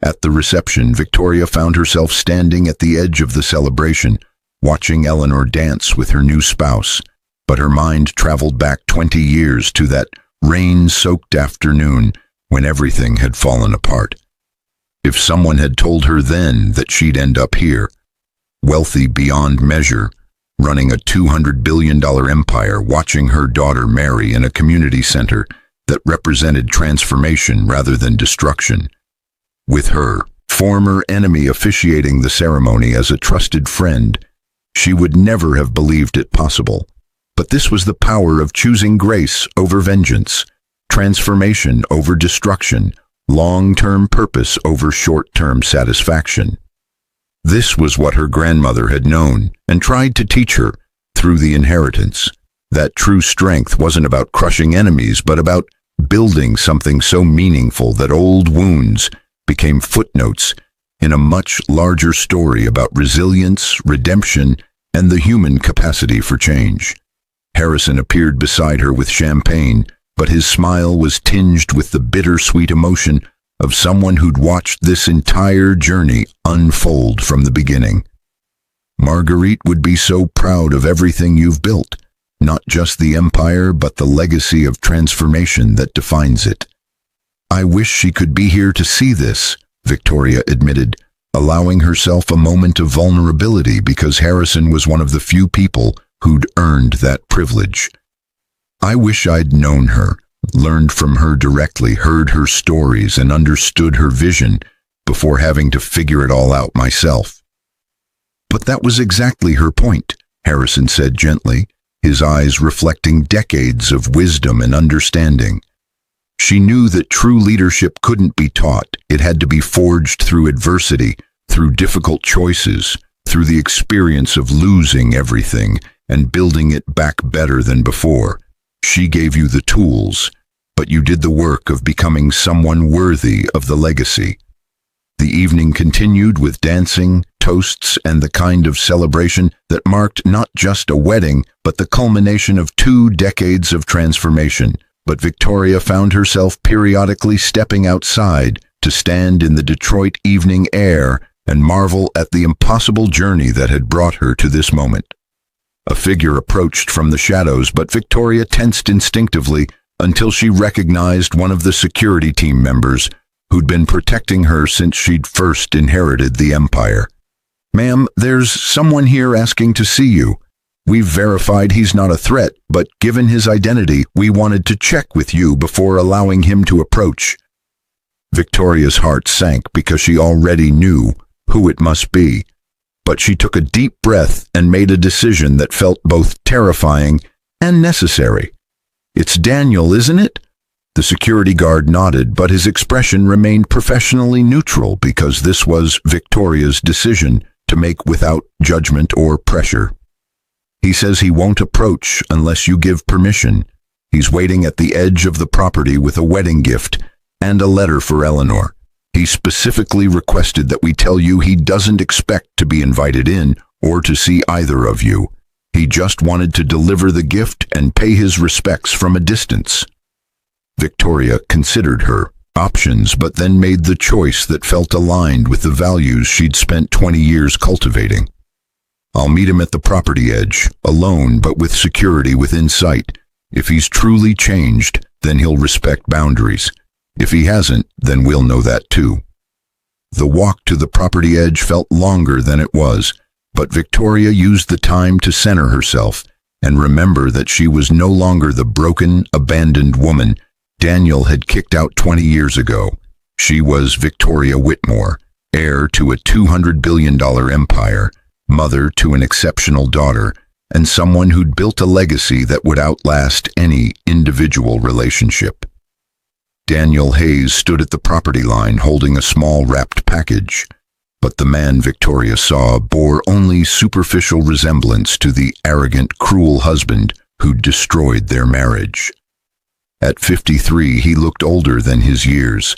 A: At the reception, Victoria found herself standing at the edge of the celebration, watching Eleanor dance with her new spouse, but her mind traveled back 20 years to that rain-soaked afternoon when everything had fallen apart. If someone had told her then that she'd end up here, wealthy beyond measure, running a $200 billion empire, watching her daughter marry in a community center that represented transformation rather than destruction, with her former enemy officiating the ceremony as a trusted friend, she would never have believed it possible. But this was the power of choosing grace over vengeance, transformation over destruction, long-term purpose over short-term satisfaction. This was what her grandmother had known and tried to teach her through the inheritance. That true strength wasn't about crushing enemies, but about building something so meaningful that old wounds became footnotes in a much larger story about resilience, redemption, and the human capacity for change. Harrison appeared beside her with champagne, but his smile was tinged with the bittersweet emotion of someone who'd watched this entire journey unfold from the beginning. Marguerite would be so proud of everything you've built, not just the empire, but the legacy of transformation that defines it. I wish she could be here to see this, Victoria admitted, allowing herself a moment of vulnerability because Harrison was one of the few people who'd earned that privilege. I wish I'd known her, learned from her directly, heard her stories, and understood her vision before having to figure it all out myself. But that was exactly her point, Harrison said gently, his eyes reflecting decades of wisdom and understanding. She knew that true leadership couldn't be taught. It had to be forged through adversity, through difficult choices, through the experience of losing everything and building it back better than before. She gave you the tools, but you did the work of becoming someone worthy of the legacy. The evening continued with dancing, toasts, and the kind of celebration that marked not just a wedding, but the culmination of 2 decades of transformation. But Victoria found herself periodically stepping outside to stand in the Detroit evening air and marvel at the impossible journey that had brought her to this moment. A figure approached from the shadows, but Victoria tensed instinctively until she recognized one of the security team members who'd been protecting her since she'd first inherited the empire. "Ma'am, there's someone here asking to see you. We've verified he's not a threat, but given his identity, we wanted to check with you before allowing him to approach." Victoria's heart sank because she already knew who it must be, but she took a deep breath and made a decision that felt both terrifying and necessary. "It's Daniel, isn't it?" The security guard nodded, but his expression remained professionally neutral because this was Victoria's decision to make without judgment or pressure. "He says he won't approach unless you give permission. He's waiting at the edge of the property with a wedding gift and a letter for Eleanor. He specifically requested that we tell you he doesn't expect to be invited in or to see either of you. He just wanted to deliver the gift and pay his respects from a distance." Victoria considered her options, but then made the choice that felt aligned with the values she'd spent 20 years cultivating. "I'll meet him at the property edge, alone but with security within sight. If he's truly changed, then he'll respect boundaries. If he hasn't, then we'll know that too." The walk to the property edge felt longer than it was, but Victoria used the time to center herself and remember that she was no longer the broken, abandoned woman Daniel had kicked out 20 years ago. She was Victoria Whitmore, heir to a $200 billion empire, mother to an exceptional daughter, and someone who'd built a legacy that would outlast any individual relationship. Daniel Hayes stood at the property line holding a small wrapped package, but the man Victoria saw bore only superficial resemblance to the arrogant, cruel husband who'd destroyed their marriage. At 53, he looked older than his years,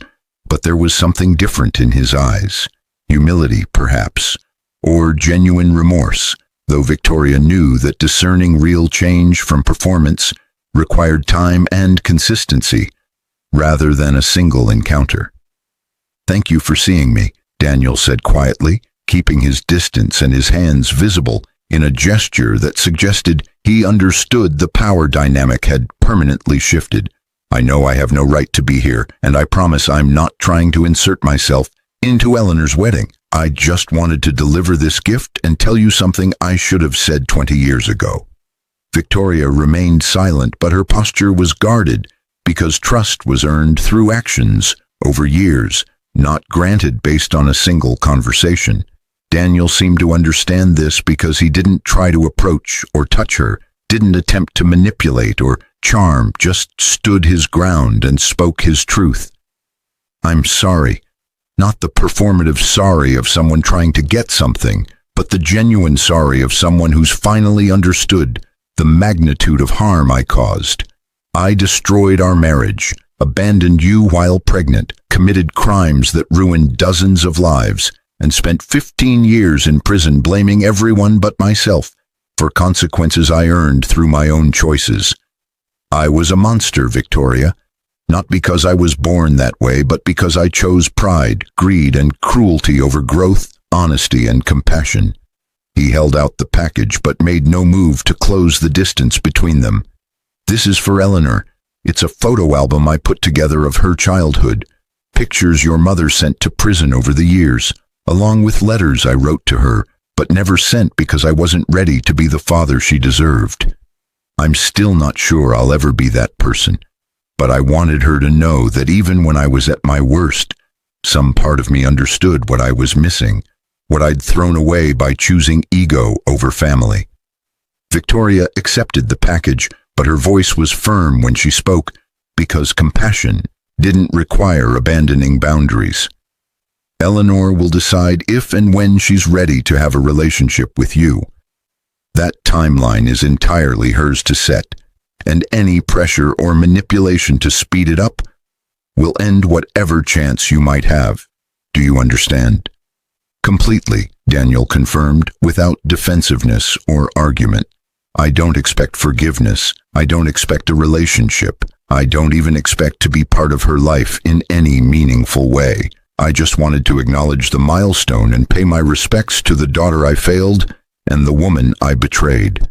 A: but there was something different in his eyes. Humility, perhaps, or genuine remorse, though Victoria knew that discerning real change from performance required time and consistency, rather than a single encounter. "Thank you for seeing me," Daniel said quietly, keeping his distance and his hands visible in a gesture that suggested he understood the power dynamic had permanently shifted. "I know I have no right to be here, and I promise I'm not trying to insert myself into Eleanor's wedding. I just wanted to deliver this gift and tell you something I should have said 20 years ago." Victoria remained silent, but her posture was guarded because trust was earned through actions over years, not granted based on a single conversation. Daniel seemed to understand this because he didn't try to approach or touch her, didn't attempt to manipulate or charm, just stood his ground and spoke his truth. I'm sorry. Not the performative sorry of someone trying to get something, but the genuine sorry of someone who's finally understood the magnitude of harm I caused. I destroyed our marriage, abandoned you while pregnant, committed crimes that ruined dozens of lives, and spent 15 years in prison blaming everyone but myself for consequences I earned through my own choices. I was a monster, Victoria, not because I was born that way, but because I chose pride, greed, and cruelty over growth, honesty, and compassion. He held out the package but made no move to close the distance between them. This is for Eleanor. It's a photo album I put together of her childhood, pictures your mother sent to prison over the years, along with letters I wrote to her, but never sent because I wasn't ready to be the father she deserved. I'm still not sure I'll ever be that person, but I wanted her to know that even when I was at my worst, some part of me understood what I was missing, what I'd thrown away by choosing ego over family. Victoria accepted the package, but her voice was firm when she spoke, because compassion didn't require abandoning boundaries. Eleanor will decide if and when she's ready to have a relationship with you. That timeline is entirely hers to set, and any pressure or manipulation to speed it up will end whatever chance you might have. Do you understand? Completely, Daniel confirmed, without defensiveness or argument. I don't expect forgiveness. I don't expect a relationship. I don't even expect to be part of her life in any meaningful way. I just wanted to acknowledge the milestone and pay my respects to the daughter I failed and the woman I betrayed.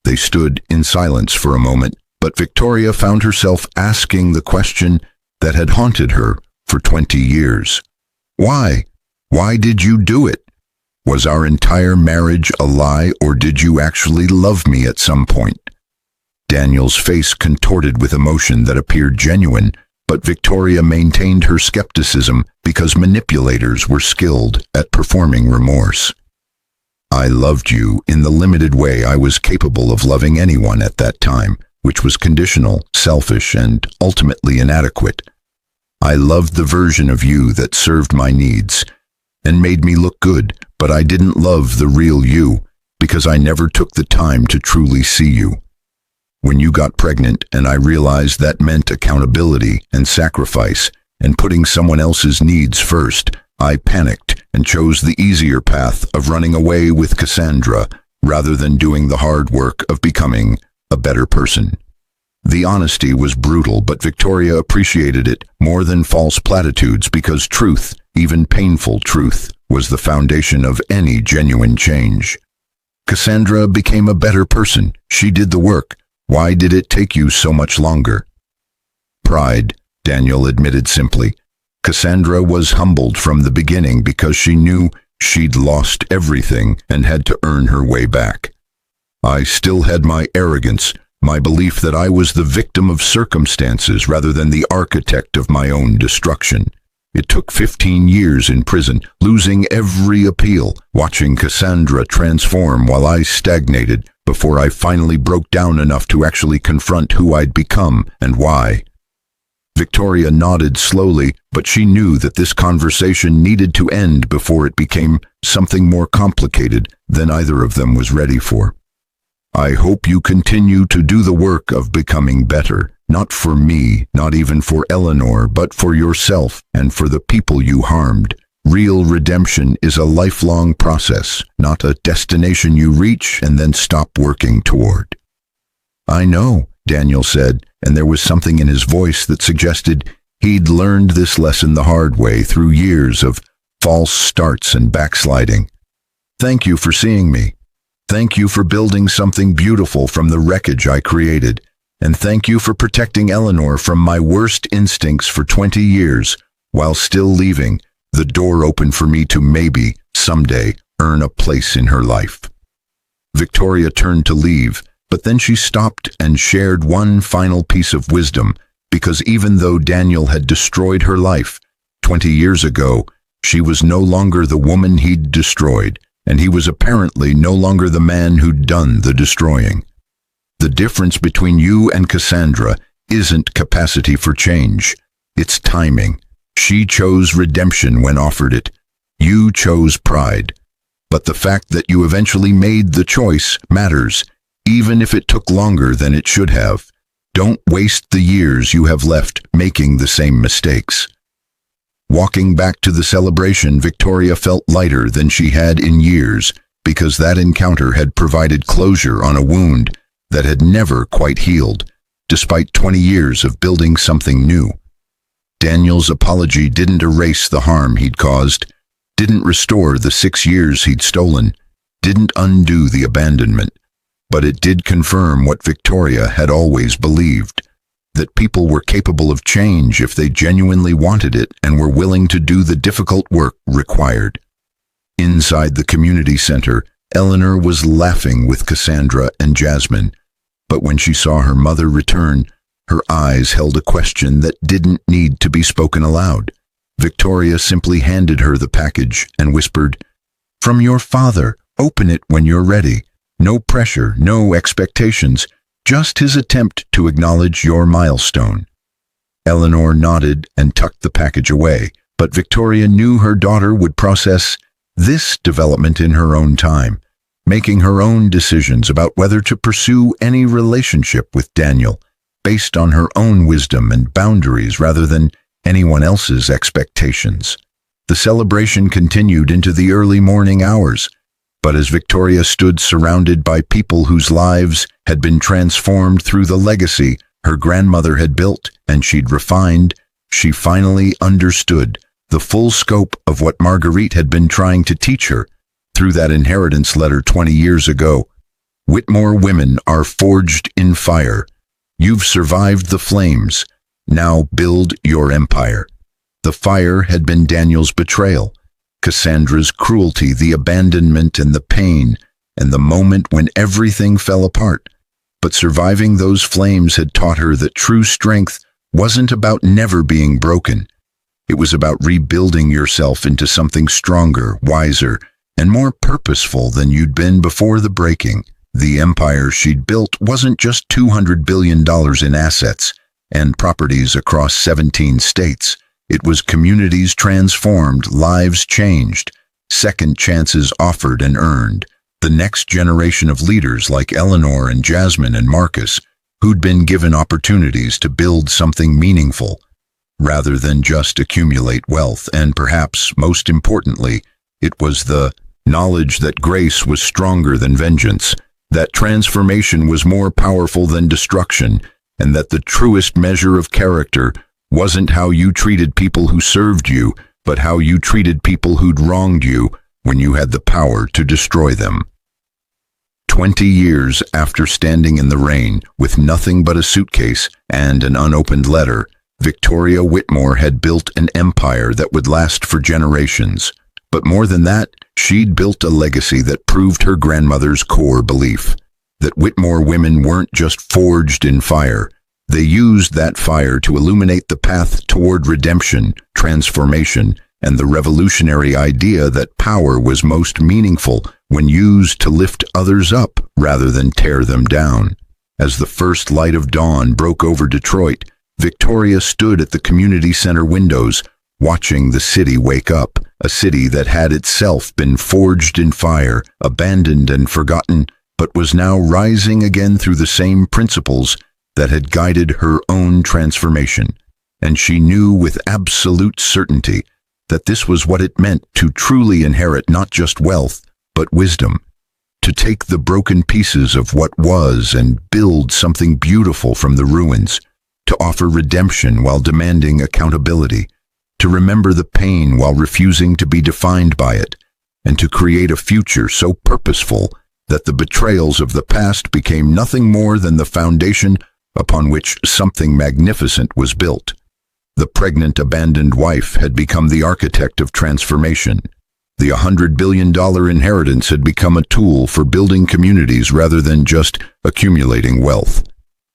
A: They stood in silence for a moment, but Victoria found herself asking the question that had haunted her for 20 years. Why? Why did you do it? Was our entire marriage a lie, or did you actually love me at some point? Daniel's face contorted with emotion that appeared genuine, but Victoria maintained her skepticism because manipulators were skilled at performing remorse. I loved you in the limited way I was capable of loving anyone at that time, which was conditional, selfish, and ultimately inadequate. I loved the version of you that served my needs and made me look good, but I didn't love the real you because I never took the time to truly see you. When you got pregnant and I realized that meant accountability and sacrifice and putting someone else's needs first, I panicked and chose the easier path of running away with Cassandra rather than doing the hard work of becoming a better person. The honesty was brutal, but Victoria appreciated it more than false platitudes because truth, even painful truth, was the foundation of any genuine change. Cassandra became a better person. She did the work. Why did it take you so much longer? Pride, Daniel admitted simply. Cassandra was humbled from the beginning because she knew she'd lost everything and had to earn her way back. I still had my arrogance, my belief that I was the victim of circumstances rather than the architect of my own destruction. It took 15 years in prison, losing every appeal, watching Cassandra transform while I stagnated before I finally broke down enough to actually confront who I'd become and why. Victoria nodded slowly, but she knew that this conversation needed to end before it became something more complicated than either of them was ready for. I hope you continue to do the work of becoming better, not for me, not even for Eleanor, but for yourself and for the people you harmed. Real redemption is a lifelong process, not a destination you reach and then stop working toward. I know, Daniel said, and there was something in his voice that suggested he'd learned this lesson the hard way through years of false starts and backsliding. Thank you for seeing me. Thank you for building something beautiful from the wreckage I created. And thank you for protecting Eleanor from my worst instincts for 20 years, while still leaving the door open for me to maybe, someday, earn a place in her life. Victoria turned to leave, but then she stopped and shared one final piece of wisdom, because even though Daniel had destroyed her life 20 years ago, she was no longer the woman he'd destroyed, and he was apparently no longer the man who'd done the destroying. The difference between you and Cassandra isn't capacity for change, it's timing. She chose redemption when offered it. You chose pride. But the fact that you eventually made the choice matters, even if it took longer than it should have. Don't waste the years you have left making the same mistakes. Walking back to the celebration, Victoria felt lighter than she had in years, because that encounter had provided closure on a wound that had never quite healed, despite 20 years of building something new. Daniel's apology didn't erase the harm he'd caused, didn't restore the 6 years he'd stolen, didn't undo the abandonment, but it did confirm what Victoria had always believed, that people were capable of change if they genuinely wanted it and were willing to do the difficult work required. Inside the community center, Eleanor was laughing with Cassandra and Jasmine, but when she saw her mother return, her eyes held a question that didn't need to be spoken aloud. Victoria simply handed her the package and whispered, "From your father, open it when you're ready. No pressure, no expectations, just his attempt to acknowledge your milestone." Eleanor nodded and tucked the package away, but Victoria knew her daughter would process this development in her own time, making her own decisions about whether to pursue any relationship with Daniel, based on her own wisdom and boundaries rather than anyone else's expectations. The celebration continued into the early morning hours, but as Victoria stood surrounded by people whose lives had been transformed through the legacy her grandmother had built and she'd refined, she finally understood the full scope of what Marguerite had been trying to teach her through that inheritance letter 20 years ago. Whitmore women are forged in fire. You've survived the flames. Now build your empire. The fire had been Daniel's betrayal, Cassandra's cruelty, the abandonment and the pain, and the moment when everything fell apart. But surviving those flames had taught her that true strength wasn't about never being broken. It was about rebuilding yourself into something stronger, wiser, and more purposeful than you'd been before the breaking. The empire she'd built wasn't just $200 billion in assets and properties across 17 states. It was communities transformed, lives changed, second chances offered and earned. The next generation of leaders like Eleanor and Jasmine and Marcus, who'd been given opportunities to build something meaningful, rather than just accumulate wealth. And perhaps most importantly, it was the knowledge that grace was stronger than vengeance, that transformation was more powerful than destruction, and that the truest measure of character wasn't how you treated people who served you, but how you treated people who'd wronged you when you had the power to destroy them. 20 years after standing in the rain with nothing but a suitcase and an unopened letter, Victoria Whitmore had built an empire that would last for generations. But more than that, she'd built a legacy that proved her grandmother's core belief, that Whitmore women weren't just forged in fire. They used that fire to illuminate the path toward redemption, transformation, and the revolutionary idea that power was most meaningful when used to lift others up rather than tear them down. As the first light of dawn broke over Detroit, Victoria stood at the community center windows, watching the city wake up, a city that had itself been forged in fire, abandoned and forgotten, but was now rising again through the same principles that had guided her own transformation. And she knew with absolute certainty that this was what it meant to truly inherit not just wealth, but wisdom, to take the broken pieces of what was and build something beautiful from the ruins, to offer redemption while demanding accountability, to remember the pain while refusing to be defined by it, and to create a future so purposeful that the betrayals of the past became nothing more than the foundation upon which something magnificent was built. The pregnant, abandoned wife had become the architect of transformation. The $100 billion inheritance had become a tool for building communities rather than just accumulating wealth.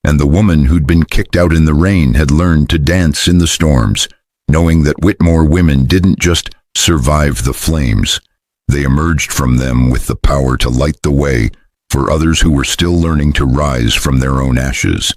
A: And the woman who'd been kicked out in the rain had learned to dance in the storms, knowing that Whitmore women didn't just survive the flames. They emerged from them with the power to light the way for others who were still learning to rise from their own ashes.